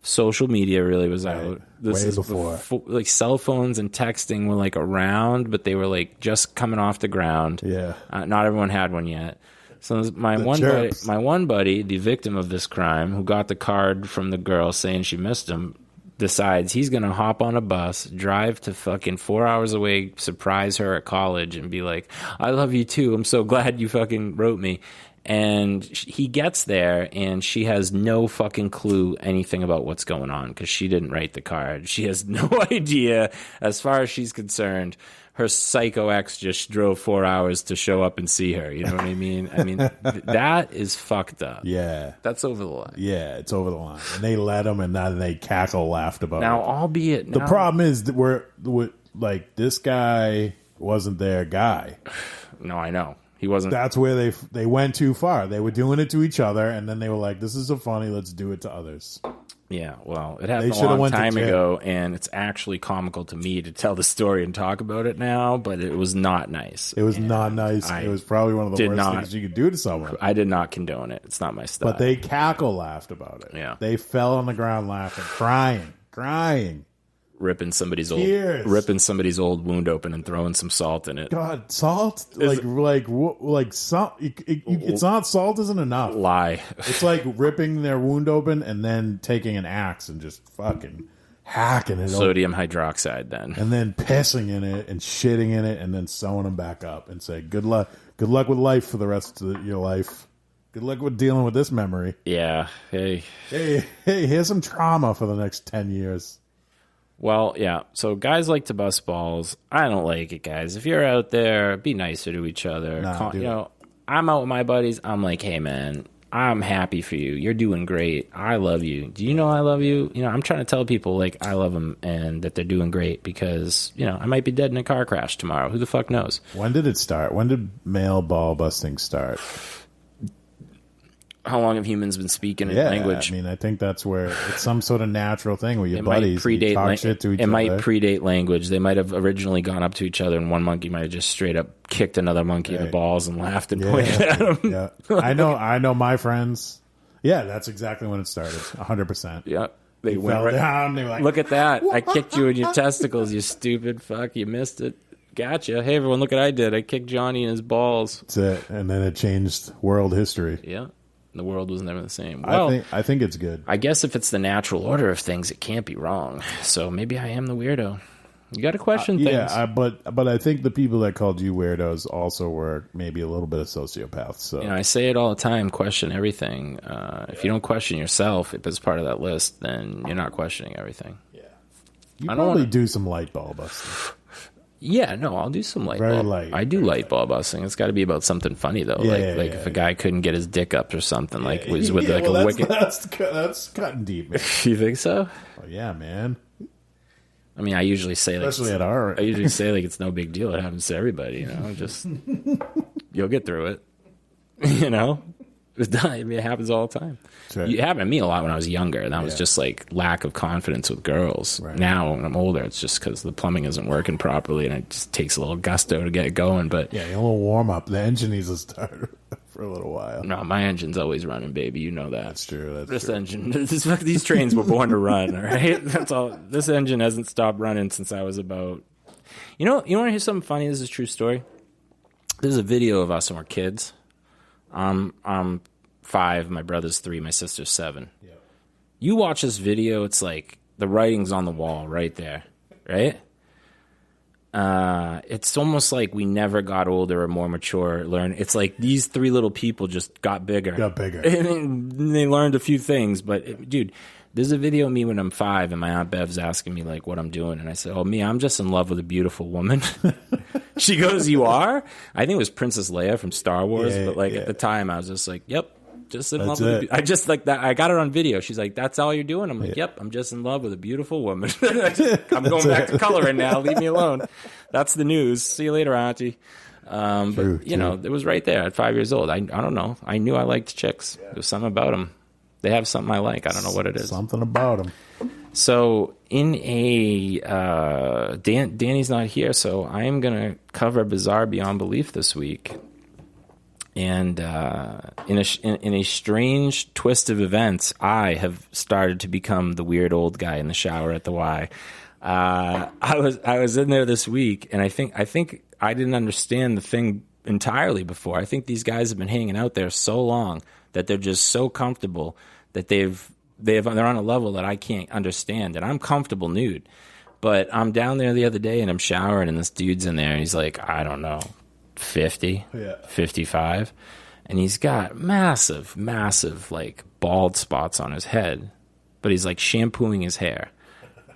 [SPEAKER 1] social media really was out. This is before like cell phones and texting were like around, but they were like just coming off the ground.
[SPEAKER 2] Yeah,
[SPEAKER 1] not everyone had one yet. So my one buddy, the victim of this crime, who got the card from the girl saying she missed him, decides he's gonna hop on a bus, drive to fucking 4 hours away, surprise her at college, and be like, "I love you too. I'm so glad you fucking wrote me." And he gets there, and she has no fucking clue anything about what's going on because she didn't write the card. She has no idea, as far as she's concerned. Her psycho ex just drove 4 hours to show up and see her. You know what I mean? I mean, that is fucked up.
[SPEAKER 2] Yeah.
[SPEAKER 1] That's over the line.
[SPEAKER 2] Yeah, it's over the line. And they let him, and now they laughed about
[SPEAKER 1] now,
[SPEAKER 2] it.
[SPEAKER 1] Albeit...
[SPEAKER 2] The problem is that we're like, this guy wasn't their guy.
[SPEAKER 1] No, I know. He wasn't.
[SPEAKER 2] That's where they went too far. They were doing it to each other, and then they were like, "This is so funny. Let's do it to others."
[SPEAKER 1] Yeah, well, it happened a long time ago, and it's actually comical to me to tell the story and talk about it now, but it was not nice.
[SPEAKER 2] It was not nice. It was probably one of the worst things you could do to someone.
[SPEAKER 1] I did not condone it. It's not my style.
[SPEAKER 2] But they laughed about it.
[SPEAKER 1] Yeah.
[SPEAKER 2] They fell on the ground laughing, crying.
[SPEAKER 1] ripping somebody's
[SPEAKER 2] Tears.
[SPEAKER 1] old wound open and throwing some salt in it.
[SPEAKER 2] God, salt? Like salt. It's not, salt isn't enough.
[SPEAKER 1] Lie.
[SPEAKER 2] It's like ripping their wound open and then taking an axe and just fucking hacking it.
[SPEAKER 1] Sodium hydroxide, then.
[SPEAKER 2] And then pissing in it and shitting in it and then sewing them back up and say, good luck with life for the rest of your life. Good luck with dealing with this memory.
[SPEAKER 1] Yeah. Hey,
[SPEAKER 2] here's some trauma for the next 10 years.
[SPEAKER 1] Well, yeah. So guys like to bust balls. I don't like it, guys. If you're out there, be nicer to each other. I'm out with my buddies. I'm like, hey, man, I'm happy for you. You're doing great. I love you. Do you know I love you? I'm trying to tell people, like, I love them and that they're doing great because, I might be dead in a car crash tomorrow. Who the fuck knows?
[SPEAKER 2] When did it start? When did male ball busting start?
[SPEAKER 1] How long have humans been speaking in language?
[SPEAKER 2] I mean, I think that's where it's some sort of natural thing where your buddies talk shit to each other.
[SPEAKER 1] It might predate language. They might have originally gone up to each other, and one monkey might have just straight up kicked another monkey in the balls and laughed and pointed at him.
[SPEAKER 2] Yeah, I know my friends. Yeah, that's exactly when it started. 100%.
[SPEAKER 1] Yeah, they went
[SPEAKER 2] fell down. They were like,
[SPEAKER 1] "Look at that! I kicked you in your testicles, you stupid fuck! You missed it. Gotcha. Hey, everyone, look what I did! I kicked Johnny in his balls."
[SPEAKER 2] That's it. And then it changed world history.
[SPEAKER 1] Yeah. The world was never the same. Well,
[SPEAKER 2] I think it's good.
[SPEAKER 1] I guess if it's the natural order of things, it can't be wrong. So maybe I am the weirdo. You got to question things.
[SPEAKER 2] Yeah, but I think the people that called you weirdos also were maybe a little bit of sociopaths. So
[SPEAKER 1] I say it all the time: question everything. If you don't question yourself, if it's part of that list, then you're not questioning everything.
[SPEAKER 2] Yeah, you probably do some light ball busting.
[SPEAKER 1] Yeah, no, I'll do some light ball. I do light ball busting. It's got to be about something funny though. If a guy couldn't get his dick up or something, was with a wicked.
[SPEAKER 2] That's cutting deep. Man.
[SPEAKER 1] You think so?
[SPEAKER 2] Oh, yeah, man.
[SPEAKER 1] I mean, I usually say
[SPEAKER 2] especially at our.
[SPEAKER 1] I usually say it's no big deal. It happens to everybody. Just you'll get through it. It happens all the time. Right. It happened to me a lot when I was younger, and that was just lack of confidence with girls. Right. Now, when I'm older, it's just because the plumbing isn't working properly, and it just takes a little gusto to get it going. But
[SPEAKER 2] a little warm up. The engine needs to start for a little while.
[SPEAKER 1] No, my engine's always running, baby. You know that.
[SPEAKER 2] That's true.
[SPEAKER 1] Engine, these trains were born to run. All right, that's all. This engine hasn't stopped running since I was about. You want to hear something funny? This is a true story. There's a video of us when we're kids. I'm 5, my brother's 3, my sister's 7. Yep. You watch this video, it's like the writing's on the wall right there, right? It's almost like we never got older or more mature. It's like these 3 little people just got bigger. And they learned a few things, but dude, there's a video of me when I'm 5 and my Aunt Bev's asking me what I'm doing. And I said, me, I'm just in love with a beautiful woman. She goes, you are? I think it was Princess Leia from Star Wars. But at the time I was just like, yep, just in love with I just like that. I got it on video. She's like, that's all you're doing? I'm like, yep, I'm just in love with a beautiful woman. I'm going back to coloring now. Leave me alone. That's the news. See you later, Auntie. But it was right there at 5 years old. I don't know. I knew I liked chicks. There was something about them. They have something I like. I don't know what it is.
[SPEAKER 2] Something about them.
[SPEAKER 1] So in Danny's not here, so I am going to cover Bizarre Beyond Belief this week. And in a strange twist of events, I have started to become the weird old guy in the shower at the Y. I was in there this week, and I think I didn't understand the thing entirely before. I think these guys have been hanging out there so long that they're just so comfortable that they're on a level that I can't understand. And I'm comfortable nude, but I'm down there the other day and I'm showering, and this dude's in there, and he's like, I don't know, 50, 55, and he's got massive bald spots on his head, but he's like shampooing his hair,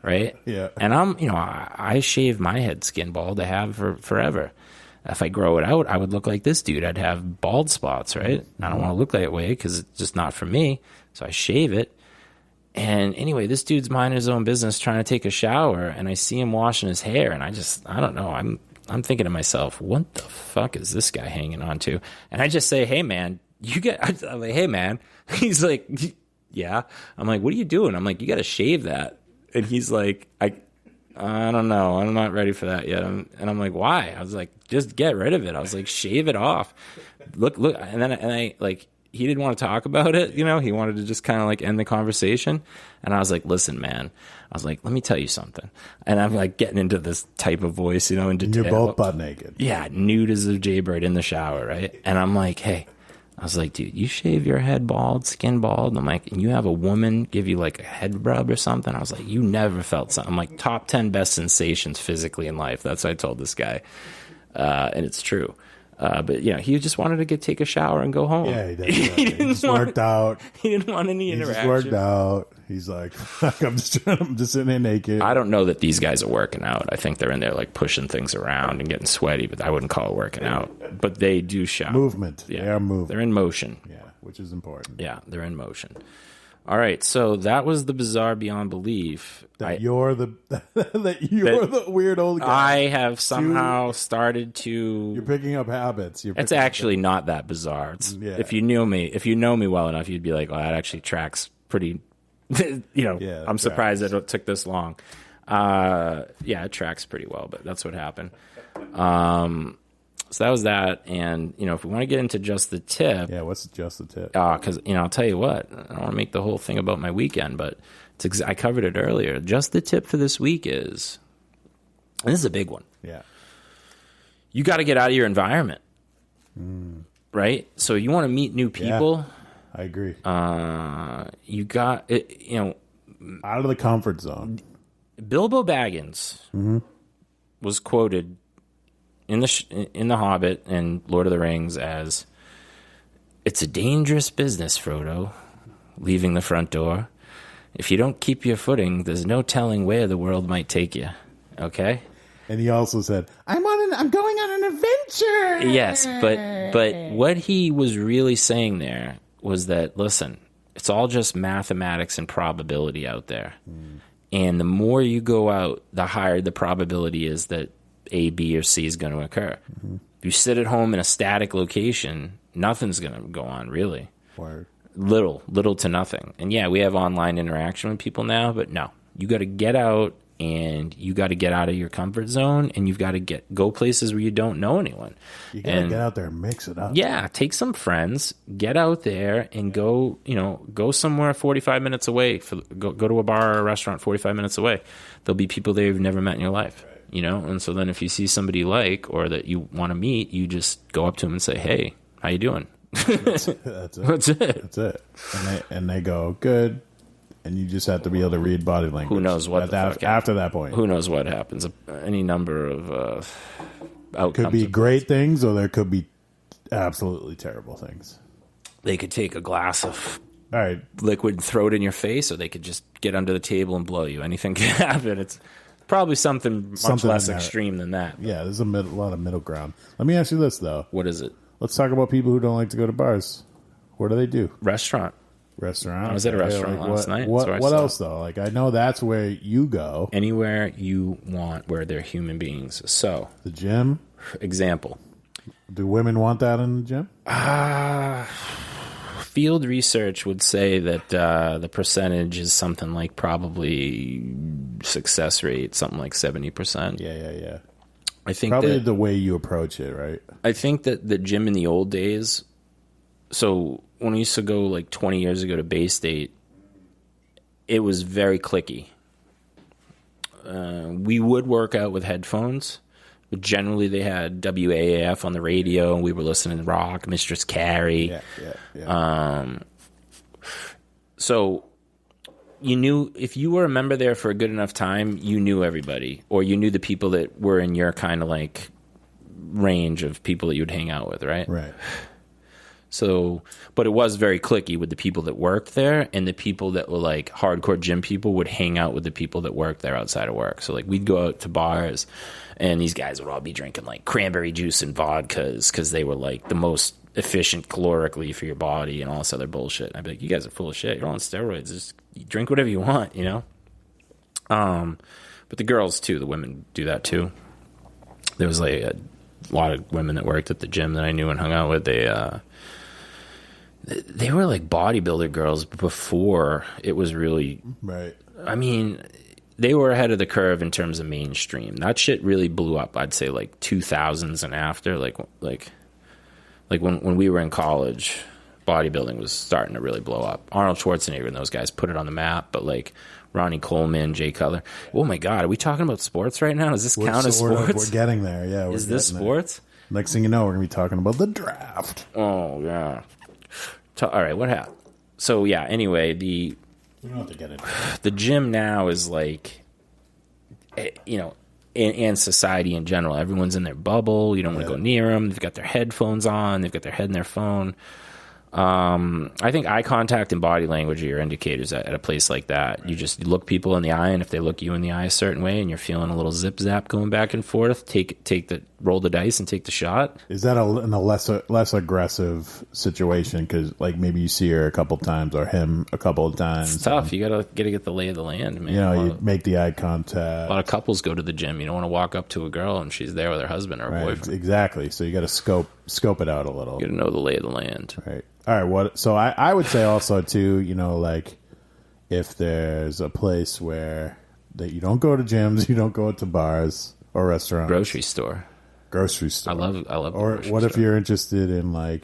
[SPEAKER 1] right?
[SPEAKER 2] Yeah.
[SPEAKER 1] And I shave my head skin bald. I have for forever. If I grow it out, I would look like this dude. I'd have bald spots, right? I don't want to look that way because it's just not for me. So I shave it. And anyway, this dude's minding his own business, trying to take a shower, and I see him washing his hair, and I don't know. I'm thinking to myself, what the fuck is this guy hanging on to? And I just say, hey man, I'm like, hey man. He's like, yeah. I'm like, what are you doing? I'm like, you got to shave that. And he's like, I don't know. I'm not ready for that yet. And I'm like, why? I was like, just get rid of it. I was like, shave it off. Look. And I like, he didn't want to talk about it. You know, he wanted to just kind of like end the conversation. And I was like, listen, man, I was like, let me tell you something. And I'm like getting into this type of voice, you know, in detail.
[SPEAKER 2] You're both butt naked.
[SPEAKER 1] Yeah, nude as a jaybird in the shower, right? And I'm like, hey, I was like, dude, you shave your head bald, skin bald. And I'm like, and you have a woman give you like a head rub or something. I was like, you never felt something. I'm like, top 10 best sensations physically in life. That's what I told this guy. And it's true. But, you know, he just wanted to take a shower and go home.
[SPEAKER 2] Yeah, he did. He just worked out.
[SPEAKER 1] He didn't want any interaction.
[SPEAKER 2] He just worked out. He's like, I'm just sitting there naked.
[SPEAKER 1] I don't know that these guys are working out. I think they're in there like pushing things around and getting sweaty, but I wouldn't call it working out. But they do shower.
[SPEAKER 2] Movement.
[SPEAKER 1] Yeah.
[SPEAKER 2] They are moving.
[SPEAKER 1] They're in motion.
[SPEAKER 2] Yeah, which is important.
[SPEAKER 1] Yeah, they're in motion. All right, so that was the bizarre beyond belief.
[SPEAKER 2] You're the weird old guy.
[SPEAKER 1] I have somehow started to.
[SPEAKER 2] You're picking up habits.
[SPEAKER 1] It's actually not that bizarre. If you know me well enough, you'd be like, "Oh, that actually tracks pretty." I'm surprised that it took this long. It tracks pretty well, but that's what happened. So that was that, and if we want to get into just the tip,
[SPEAKER 2] what's just the tip?
[SPEAKER 1] Because I'll tell you what, I don't want to make the whole thing about my weekend, but I covered it earlier. Just the tip for this week is, and this is a big one.
[SPEAKER 2] Yeah,
[SPEAKER 1] you got to get out of your environment, right? So you want to meet new people.
[SPEAKER 2] Yeah, I agree.
[SPEAKER 1] You got it.
[SPEAKER 2] Out of the comfort zone.
[SPEAKER 1] Bilbo Baggins was quoted in the Hobbit and Lord of the Rings as, "It's a dangerous business, Frodo, leaving the front door. If you don't keep your footing, there's no telling where the world might take you." Okay?
[SPEAKER 2] And he also said, I'm going on an adventure.
[SPEAKER 1] Yes, but what he was really saying there was that, listen, it's all just mathematics and probability out there. And the more you go out, the higher the probability is that A, B, or C is going to occur. If you sit at home in a static location, nothing's going to go on, really.
[SPEAKER 2] Word.
[SPEAKER 1] Little to nothing. And yeah, we have online interaction with people now, but no. You got to get out, and you got to get out of your comfort zone, and you've got to go places where you don't know anyone.
[SPEAKER 2] You got to get out there and mix it up.
[SPEAKER 1] Yeah, take some friends, get out there, and go somewhere 45 minutes away. Go to a bar or a restaurant 45 minutes away. There'll be people there you've never met in your life. And so then if you see somebody you like or that you want to meet, you just go up to them and say, "Hey, how you doing?"
[SPEAKER 2] That's it.
[SPEAKER 1] That's it.
[SPEAKER 2] And they go, "Good." And you just have to be able to read body language.
[SPEAKER 1] Who knows what
[SPEAKER 2] after that point?
[SPEAKER 1] Who knows what happens? Any number of outcomes.
[SPEAKER 2] Could be great things, or there could be absolutely terrible things.
[SPEAKER 1] They could take a glass of
[SPEAKER 2] all right
[SPEAKER 1] liquid and throw it in your face, or they could just get under the table and blow you. Anything can happen. It's probably something much less extreme than that.
[SPEAKER 2] Yeah, there's a lot of middle ground. Let me ask you this, though.
[SPEAKER 1] What is it?
[SPEAKER 2] Let's talk about people who don't like to go to bars. What do they do?
[SPEAKER 1] Restaurant.
[SPEAKER 2] I
[SPEAKER 1] was at a restaurant last night.
[SPEAKER 2] What else, though? Like, I know that's where you go.
[SPEAKER 1] Anywhere you want where they're human beings. So.
[SPEAKER 2] The gym?
[SPEAKER 1] Example.
[SPEAKER 2] Do women want that in the gym?
[SPEAKER 1] Field research would say that the percentage is something like probably success rate, something like 70%.
[SPEAKER 2] Yeah.
[SPEAKER 1] I think
[SPEAKER 2] probably the way you approach it, right?
[SPEAKER 1] I think that the gym in the old days, so when we used to go like 20 years ago to Bay State, it was very clicky. We would work out with headphones, but generally they had WAAF on the radio, and we were listening to rock, Mistress Carrie.
[SPEAKER 2] Yeah.
[SPEAKER 1] So you knew if you were a member there for a good enough time, you knew everybody, or you knew the people that were in your kind of like range of people that you would hang out with, right?
[SPEAKER 2] Right.
[SPEAKER 1] So, but it was very clicky with the people that worked there, and the people that were like hardcore gym people would hang out with the people that worked there outside of work. So like we'd go out to bars, and these guys would all be drinking like cranberry juice and vodkas because they were like the most efficient calorically for your body and all this other bullshit. And I'd be like, you guys are full of shit. You're on steroids. Just drink whatever you want, But the girls too, the women do that too. There was like a lot of women that worked at the gym that I knew and hung out with. They were like bodybuilder girls before it was really
[SPEAKER 2] right.
[SPEAKER 1] I mean, they were ahead of the curve in terms of mainstream. That shit really blew up, I'd say like 2000s and after, like when we were in college, bodybuilding was starting to really blow up. Arnold Schwarzenegger and those guys put it on the map, but like Ronnie Coleman, Jay Cutler. Oh my God, are we talking about sports right now? Does this count as sports?
[SPEAKER 2] We're getting there. Yeah.
[SPEAKER 1] Is this sports?
[SPEAKER 2] There. Next thing you know, we're going to be talking about the draft.
[SPEAKER 1] Oh, yeah. All right, what happened? So, yeah, anyway,
[SPEAKER 2] we don't have to get into it.
[SPEAKER 1] The gym now is like, you know, and society in general. Everyone's in their bubble. You don't want to go near them. They've got their headphones on. They've got their head in their phone. I think eye contact and body language are your indicators at a place like that. You just look people in the eye, and if they look you in the eye a certain way and you're feeling a little zip zap going back and forth, roll the dice and take the shot.
[SPEAKER 2] Is that in a less aggressive situation? Because like maybe you see her a couple times or him a couple of times.
[SPEAKER 1] It's tough. You gotta get the lay of the land, man.
[SPEAKER 2] You know, you make the eye contact.
[SPEAKER 1] A lot of couples go to the gym. You don't want to walk up to a girl and she's there with her husband or boyfriend.
[SPEAKER 2] Exactly. So you got to scope it out a little.
[SPEAKER 1] You got to know the lay of the land.
[SPEAKER 2] Right. All right. So I would say also too, you know, like if there's a place where that you don't go to gyms, you don't go to bars or restaurants,
[SPEAKER 1] grocery store.
[SPEAKER 2] I love.
[SPEAKER 1] Or
[SPEAKER 2] what if you're interested in like?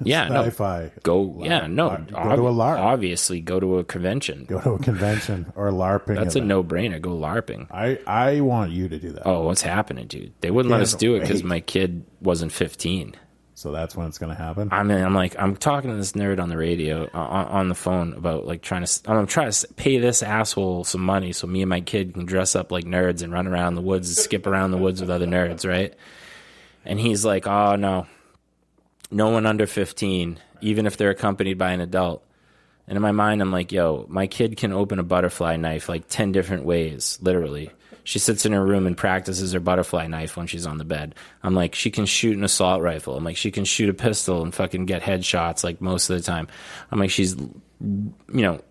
[SPEAKER 1] Yeah,
[SPEAKER 2] sci-fi.
[SPEAKER 1] Go to a LARP. Obviously, go to a convention.
[SPEAKER 2] Go to a convention or LARPing.
[SPEAKER 1] That's a no-brainer. Go LARPing.
[SPEAKER 2] I want you to do that.
[SPEAKER 1] Oh, what's happening, dude? They wouldn't let us do it because my kid wasn't 15.
[SPEAKER 2] So that's when it's going to happen.
[SPEAKER 1] I mean, I'm talking to this nerd on the radio, on the phone about like trying to pay this asshole some money so me and my kid can dress up like nerds and run around the woods and skip around the woods with other nerds, right? And he's like, "Oh no one under 15, even if they're accompanied by an adult." And in my mind, I'm like, "Yo, my kid can open a butterfly knife like 10 different ways, literally." She sits in her room and practices her butterfly knife when she's on the bed. I'm like, she can shoot an assault rifle. I'm like, she can shoot a pistol and fucking get headshots like most of the time. I'm like, she's, you know,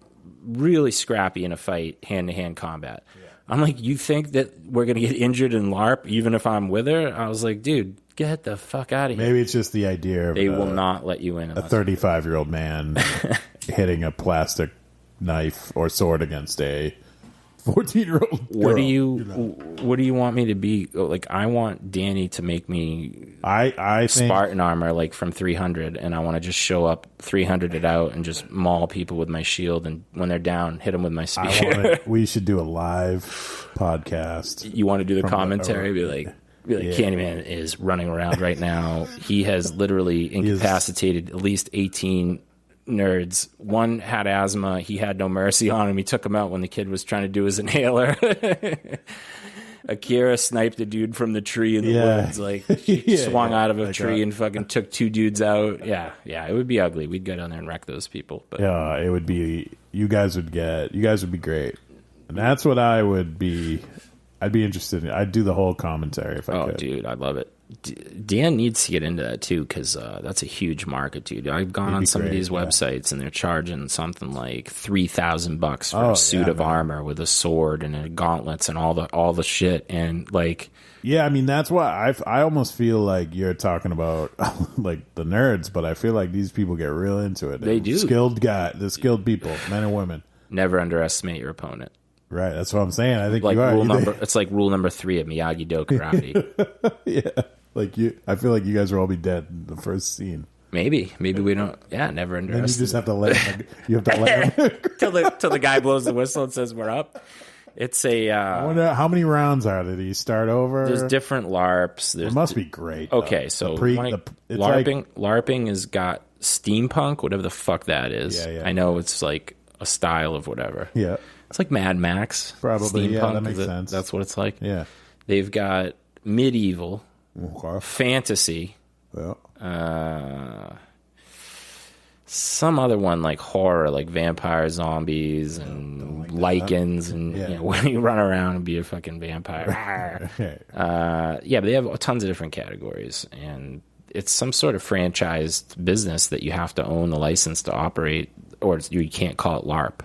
[SPEAKER 1] really scrappy in a fight, hand-to-hand combat. Yeah. I'm like, you think that we're going to get injured in LARP even if I'm with her? I was like, dude, get the fuck out of here.
[SPEAKER 2] Maybe it's just the idea of
[SPEAKER 1] they will not let you in.
[SPEAKER 2] A 35-year-old man hitting a plastic knife or sword against a 14-year-old girl.
[SPEAKER 1] What do you want me to be? Like, I want Danny to make me
[SPEAKER 2] I think
[SPEAKER 1] Spartan armor like from 300, and I want to just show up 300 it out and just maul people with my shield, and when they're down, hit them with my spear.
[SPEAKER 2] We should do a live podcast.
[SPEAKER 1] You want to do the commentary? Be like, Candyman is running around right now. He has literally incapacitated at least 18 nerds. One had asthma. He had no mercy on him. He took him out when the kid was trying to do his inhaler. Akira sniped a dude from the tree in the woods. Like, swung out of a tree and fucking took 2 dudes out. Yeah, it would be ugly. We'd go down there and wreck those people. But
[SPEAKER 2] yeah, it would be. You guys would be great, and that's what I would be. I'd be interested in. I'd do the whole commentary if I could.
[SPEAKER 1] Oh, dude, I love it. Dan needs to get into that too, because that's a huge market, dude. I've gone on some of these websites and they're charging something like $3,000 for a suit of armor with a sword and gauntlets and all the shit. And like,
[SPEAKER 2] yeah, I mean that's why I almost feel like you're talking about like the nerds, but I feel like these people get real into it.
[SPEAKER 1] They do.
[SPEAKER 2] The skilled people, men and women.
[SPEAKER 1] Never underestimate your opponent.
[SPEAKER 2] Right, that's what I'm saying. I think
[SPEAKER 1] like
[SPEAKER 2] you are.
[SPEAKER 1] It's like rule number 3 of Miyagi-Do karate.
[SPEAKER 2] Yeah. Like I feel like you guys will all be dead in the first scene.
[SPEAKER 1] Maybe we don't. Yeah, never underestimate.
[SPEAKER 2] Then you just have to let him. You have to let him
[SPEAKER 1] till the guy blows the whistle and says we're up. It's a.
[SPEAKER 2] I wonder how many rounds are there? Do you start over?
[SPEAKER 1] There's different LARPs.
[SPEAKER 2] It must be great.
[SPEAKER 1] Okay,
[SPEAKER 2] though.
[SPEAKER 1] so LARPing has got steampunk, whatever the fuck that is.
[SPEAKER 2] Yeah.
[SPEAKER 1] I know it's like a style of whatever.
[SPEAKER 2] Yeah,
[SPEAKER 1] it's like Mad Max.
[SPEAKER 2] Probably.
[SPEAKER 1] Steampunk,
[SPEAKER 2] yeah, that makes sense.
[SPEAKER 1] That's what it's like.
[SPEAKER 2] Yeah,
[SPEAKER 1] they've got medieval.
[SPEAKER 2] Okay.
[SPEAKER 1] Fantasy,
[SPEAKER 2] yeah.
[SPEAKER 1] Some other one like horror, like vampire zombies and lycans, and you know, when you run around and be a fucking vampire. But they have tons of different categories, and it's some sort of franchised business that you have to own the license to operate, or you can't call it LARP.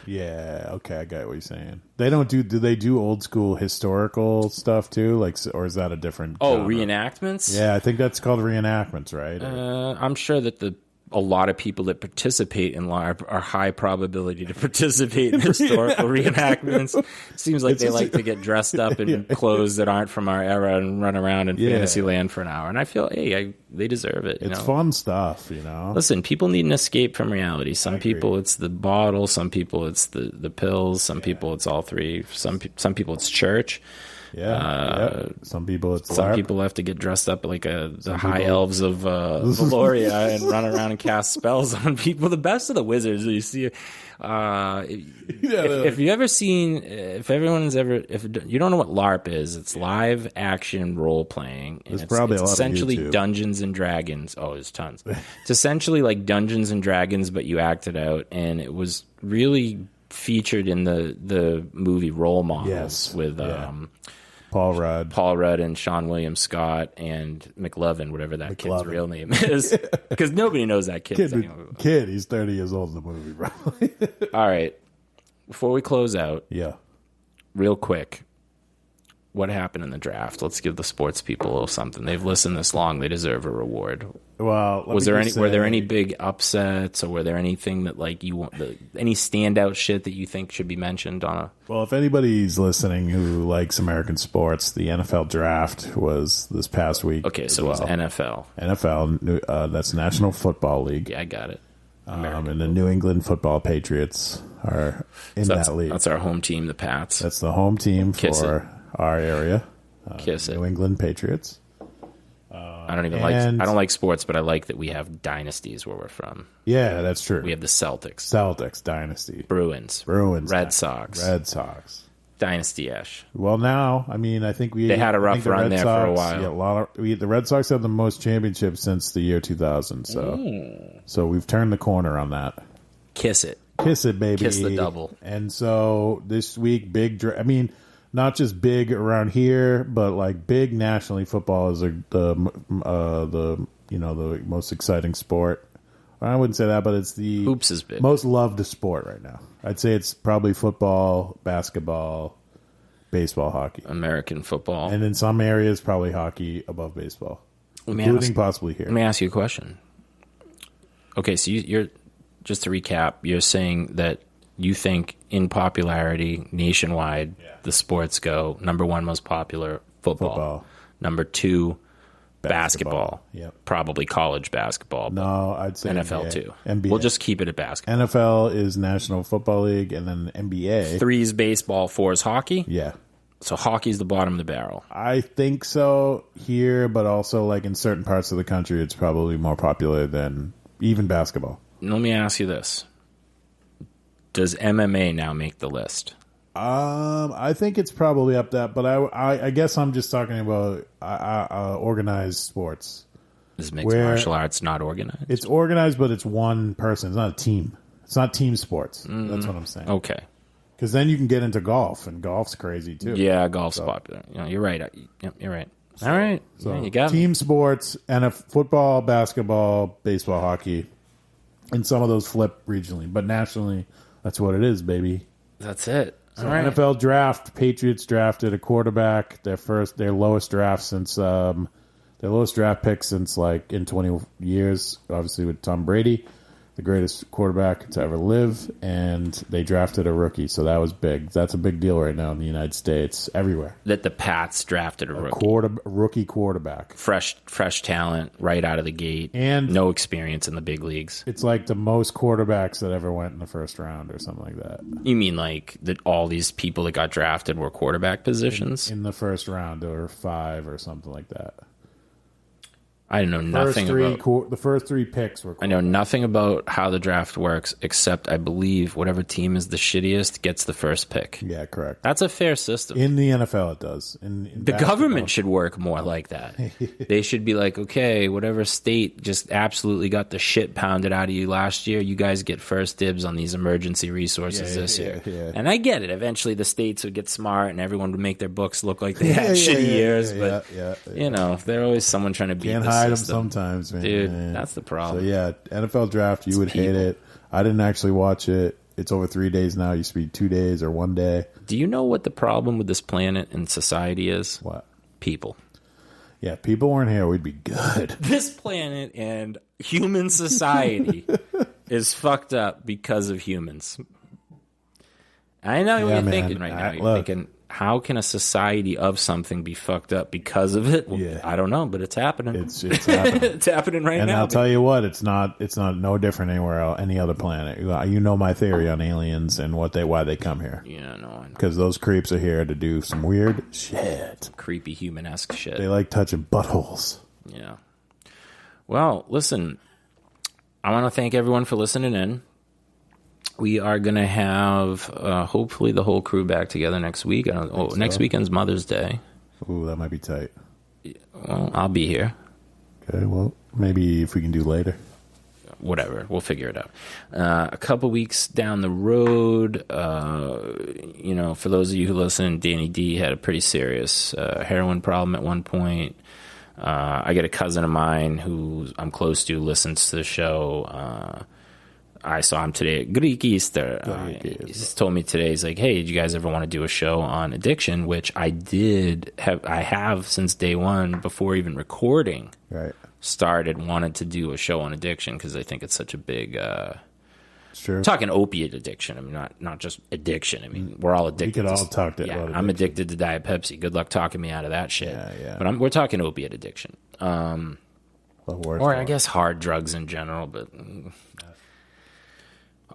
[SPEAKER 2] Yeah, okay, I got what you're saying. They don't do they do old school historical stuff too? Like, or is that a different genre?
[SPEAKER 1] Reenactments?
[SPEAKER 2] Yeah, I think that's called reenactments, right?
[SPEAKER 1] I'm sure that the a lot of people that participate in LARP are high probability to participate in historical reenactments. Seems like they like to get dressed up in clothes that aren't from our era and run around in fantasy land for an hour. And I feel, hey, they deserve it.
[SPEAKER 2] It's fun stuff, you know?
[SPEAKER 1] Listen, people need an escape from reality. Some people it's the bottle. Some people it's the pills. Some people it's all three. Some people it's church.
[SPEAKER 2] Some people it's
[SPEAKER 1] some
[SPEAKER 2] LARP.
[SPEAKER 1] people have to get dressed up like the high elves of Valoria and run around and cast spells on people. The best of the wizards you see. If you ever seen, if you don't know what LARP is, it's live action role playing.
[SPEAKER 2] There's probably a lot
[SPEAKER 1] essentially
[SPEAKER 2] of YouTube.
[SPEAKER 1] Dungeons and Dragons. Oh, there's tons. It's essentially like Dungeons and Dragons, but you act it out, and it was really featured in the movie Role Models with Paul Rudd and Sean William Scott and McLovin, whatever that kid's real name is, because nobody knows that kid.
[SPEAKER 2] Kid, he's 30 years old in the movie, probably.
[SPEAKER 1] All right, before we close out, real quick, what happened in the draft? Let's give the sports people a little something. They've listened this long; they deserve a reward.
[SPEAKER 2] Well,
[SPEAKER 1] were there any big upsets, or were there anything that like you want any standout shit that you think should be mentioned on a?
[SPEAKER 2] Well, if anybody's listening who likes American sports, the NFL draft was this past week.
[SPEAKER 1] Okay, so it was NFL.
[SPEAKER 2] NFL, that's National Football League.
[SPEAKER 1] Yeah, I got it.
[SPEAKER 2] And the New England Football Patriots are in that league.
[SPEAKER 1] That's our home team, the Pats.
[SPEAKER 2] That's the home team for our area. New England Patriots.
[SPEAKER 1] I don't like sports, but I like that we have dynasties where we're from.
[SPEAKER 2] Yeah, that's true.
[SPEAKER 1] We have the Celtics
[SPEAKER 2] dynasty.
[SPEAKER 1] Bruins. Red Sox. Dynasty-ish.
[SPEAKER 2] Well, now, I mean, I think
[SPEAKER 1] they had a rough run there for a while.
[SPEAKER 2] The Red Sox have the most championships since the year 2000. So we've turned the corner on that.
[SPEAKER 1] Kiss it,
[SPEAKER 2] baby.
[SPEAKER 1] Kiss the double.
[SPEAKER 2] And so this week, I mean, not just big around here, but like big nationally. Football is the most exciting sport. I wouldn't say that, but it's the
[SPEAKER 1] hoops is big.
[SPEAKER 2] Most loved sport right now. I'd say it's probably football, basketball, baseball, hockey,
[SPEAKER 1] American football,
[SPEAKER 2] and in some areas probably hockey above baseball, including possibly here.
[SPEAKER 1] Let me ask you a question. Okay, so you're just to recap, you're saying that you think in popularity nationwide, the sports go number one most popular football. Number two basketball.
[SPEAKER 2] Yep.
[SPEAKER 1] Probably college basketball.
[SPEAKER 2] No, I'd say
[SPEAKER 1] NFL too.
[SPEAKER 2] NBA.
[SPEAKER 1] We'll just keep it at basketball.
[SPEAKER 2] NFL is National Football League, and then NBA.
[SPEAKER 1] 3 is baseball, 4 is hockey.
[SPEAKER 2] Yeah.
[SPEAKER 1] So hockey's the bottom of the barrel.
[SPEAKER 2] I think so here, but also like in certain parts of the country, it's probably more popular than even basketball.
[SPEAKER 1] Let me ask you this. Does MMA now make the list?
[SPEAKER 2] I think it's probably up that, but I guess I'm just talking about organized sports.
[SPEAKER 1] Is mixed martial arts not organized?
[SPEAKER 2] It's organized, but it's one person. It's not a team. It's not team sports. That's what I'm saying.
[SPEAKER 1] Okay.
[SPEAKER 2] Because then you can get into golf, and golf's crazy too.
[SPEAKER 1] Yeah, golf's popular. You're right. You're right. All right.
[SPEAKER 2] So
[SPEAKER 1] you got
[SPEAKER 2] team sports and football, basketball, baseball, hockey, and some of those flip regionally, but nationally, that's what it is, baby.
[SPEAKER 1] That's it.
[SPEAKER 2] So NFL draft, Patriots drafted a quarterback, their lowest draft since their lowest draft pick since like in 20 years, obviously with Tom Brady, the greatest quarterback to ever live, and they drafted a rookie, so that was big. That's a big deal right now in the United States, everywhere.
[SPEAKER 1] That the Pats drafted a rookie.
[SPEAKER 2] Rookie quarterback.
[SPEAKER 1] Fresh talent right out of the gate, and no experience in the big leagues.
[SPEAKER 2] It's like the most quarterbacks that ever went in the first round or something like that.
[SPEAKER 1] You mean like that all these people that got drafted were quarterback positions?
[SPEAKER 2] In the first round or 5 or something like that.
[SPEAKER 1] I know nothing about
[SPEAKER 2] the first 3 picks were.
[SPEAKER 1] I know nothing about how the draft works, except I believe whatever team is the shittiest gets the first pick.
[SPEAKER 2] Yeah, correct.
[SPEAKER 1] That's a fair system.
[SPEAKER 2] In the NFL, it does. In
[SPEAKER 1] the government should work more like that. They should be like, okay, whatever state just absolutely got the shit pounded out of you last year, you guys get first dibs on these emergency resources this year. Yeah. And I get it. Eventually, the states would get smart, and everyone would make their books look like they had shitty years. But you know, there's always someone trying to beat the
[SPEAKER 2] hide them sometimes, man.
[SPEAKER 1] Dude, that's the problem.
[SPEAKER 2] So yeah, NFL draft, you would hate it. I didn't actually watch it. It's over 3 days now. It used to be 2 days or 1 day.
[SPEAKER 1] Do you know what the problem with this planet and society is?
[SPEAKER 2] What?
[SPEAKER 1] People.
[SPEAKER 2] Yeah, if people weren't here, we'd be good.
[SPEAKER 1] This planet and human society is fucked up because of humans. I know what you're thinking right now. You're thinking, how can a society of something be fucked up because of it? Well,
[SPEAKER 2] Yeah.
[SPEAKER 1] I don't know, but it's happening.
[SPEAKER 2] It's happening.
[SPEAKER 1] It's happening right
[SPEAKER 2] And
[SPEAKER 1] now.
[SPEAKER 2] I'll tell you what, it's not no different anywhere else, any other planet. You know my theory on aliens and why they come here.
[SPEAKER 1] Yeah, no, I know.
[SPEAKER 2] Because those creeps are here to do some weird shit.
[SPEAKER 1] Creepy human-esque shit.
[SPEAKER 2] They like touching buttholes.
[SPEAKER 1] Yeah. Well, listen, I want to thank everyone for listening in. We are going to have, hopefully, the whole crew back together next week. Next weekend's Mother's Day.
[SPEAKER 2] Ooh, that might be tight.
[SPEAKER 1] Well, I'll be here.
[SPEAKER 2] Okay, well, maybe if we can do later.
[SPEAKER 1] Whatever, we'll figure it out. A couple weeks down the road, for those of you who listen, Danny D had a pretty serious heroin problem at one point. I got a cousin of mine who I'm close to, listens to the show. I saw him today at Greek Easter. He's told me today, he's like, hey, did you guys ever want to do a show on addiction? Which I have since day one, before even recording.
[SPEAKER 2] Right.
[SPEAKER 1] Wanted to do a show on addiction because I think it's such a big...
[SPEAKER 2] It's true.
[SPEAKER 1] Talking opiate addiction. I mean, not just addiction. I mean, we're all addicted.
[SPEAKER 2] We could all talk about addiction.
[SPEAKER 1] I'm addicted to Diet Pepsi. Good luck talking me out of that shit.
[SPEAKER 2] Yeah.
[SPEAKER 1] But we're talking opiate addiction. Or I guess hard drugs in general, but...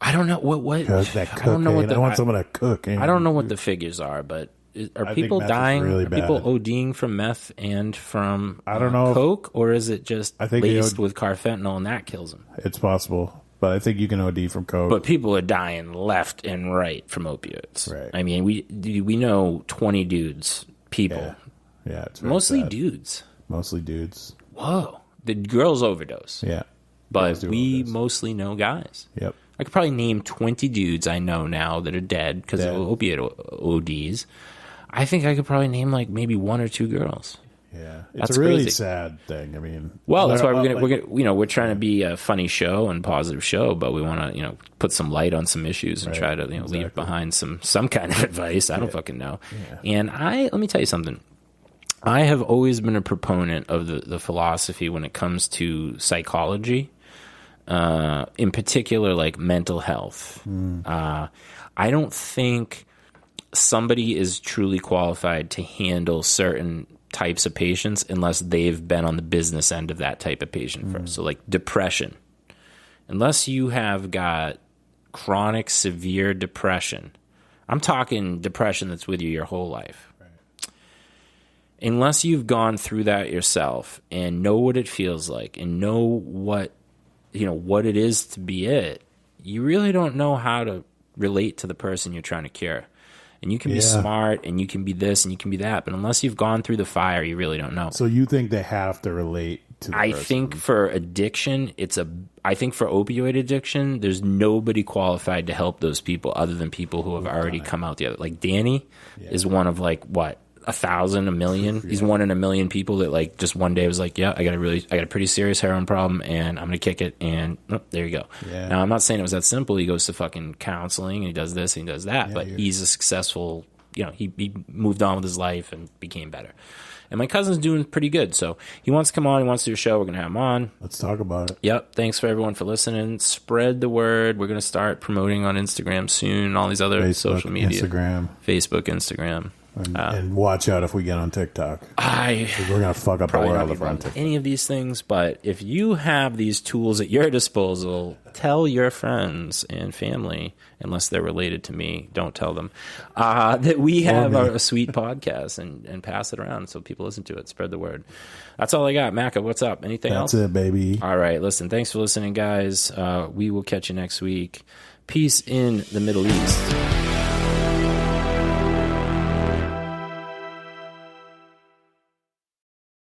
[SPEAKER 1] I don't know what
[SPEAKER 2] I don't know what I want some of that cocaine.
[SPEAKER 1] I don't know what the figures are, but are people dying? Really, are people ODing from meth and from
[SPEAKER 2] I don't know
[SPEAKER 1] coke, or is it just laced with carfentanil and that kills them?
[SPEAKER 2] It's possible, but I think you can OD from coke.
[SPEAKER 1] But people are dying left and right from opioids.
[SPEAKER 2] Right.
[SPEAKER 1] I mean, we know 20 dudes, people.
[SPEAKER 2] Yeah, it's
[SPEAKER 1] mostly
[SPEAKER 2] sad.
[SPEAKER 1] dudes.
[SPEAKER 2] Mostly dudes.
[SPEAKER 1] Whoa, the girls overdose.
[SPEAKER 2] Yeah,
[SPEAKER 1] but we mostly know guys.
[SPEAKER 2] Yep.
[SPEAKER 1] I could probably name 20 dudes I know now that are dead because of opiate ODs. I think I could probably name like maybe one or two girls.
[SPEAKER 2] Yeah,
[SPEAKER 1] That's
[SPEAKER 2] it's a really
[SPEAKER 1] crazy.
[SPEAKER 2] sad thing. I mean,
[SPEAKER 1] well, that's why we're trying to be a funny show and positive show, but we want to put some light on some issues and try to leave behind some kind of advice. I don't fucking know. Yeah. And let me tell you something. I have always been a proponent of the philosophy when it comes to psychology. In particular, like mental health. I don't think somebody is truly qualified to handle certain types of patients unless they've been on the business end of that type of patient first. So like depression. Unless you have got chronic, severe depression, I'm talking depression that's with you your whole life. Unless you've gone through that yourself and know what it feels like and know what it is to be it, you really don't know how to relate to the person you're trying to cure. And you can be smart and you can be this and you can be that, but unless you've gone through the fire, you really don't know.
[SPEAKER 2] So you think they have to relate to the person?
[SPEAKER 1] think for addiction, I think for opioid addiction, there's nobody qualified to help those people other than people who have already come out the other. Like Danny is one of 1,000, 1 million. He's one in a million people that just one day was like, yeah, I got a pretty serious heroin problem and I'm going to kick it. And there you go. Yeah. Now I'm not saying it was that simple. He goes to fucking counseling and he does this and he does that, but he's a successful, he moved on with his life and became better. And my cousin's doing pretty good. So he wants to come on. He wants to do a show. We're going to have him on.
[SPEAKER 2] Let's talk about it.
[SPEAKER 1] Yep. Thanks for everyone for listening. Spread the word. We're going to start promoting on Instagram soon and all these other social media. Facebook, Instagram.
[SPEAKER 2] And watch out if we get on TikTok. We're going to fuck up the world if we're on TikTok.
[SPEAKER 1] Any of these things, but if you have these tools at your disposal, tell your friends and family, unless they're related to me, don't tell them, that we have a sweet podcast and pass it around so people listen to it. Spread the word. That's all I got. Macka, what's up? Anything else?
[SPEAKER 2] That's it, baby.
[SPEAKER 1] All right, listen, thanks for listening, guys. We will catch you next week. Peace in the Middle East.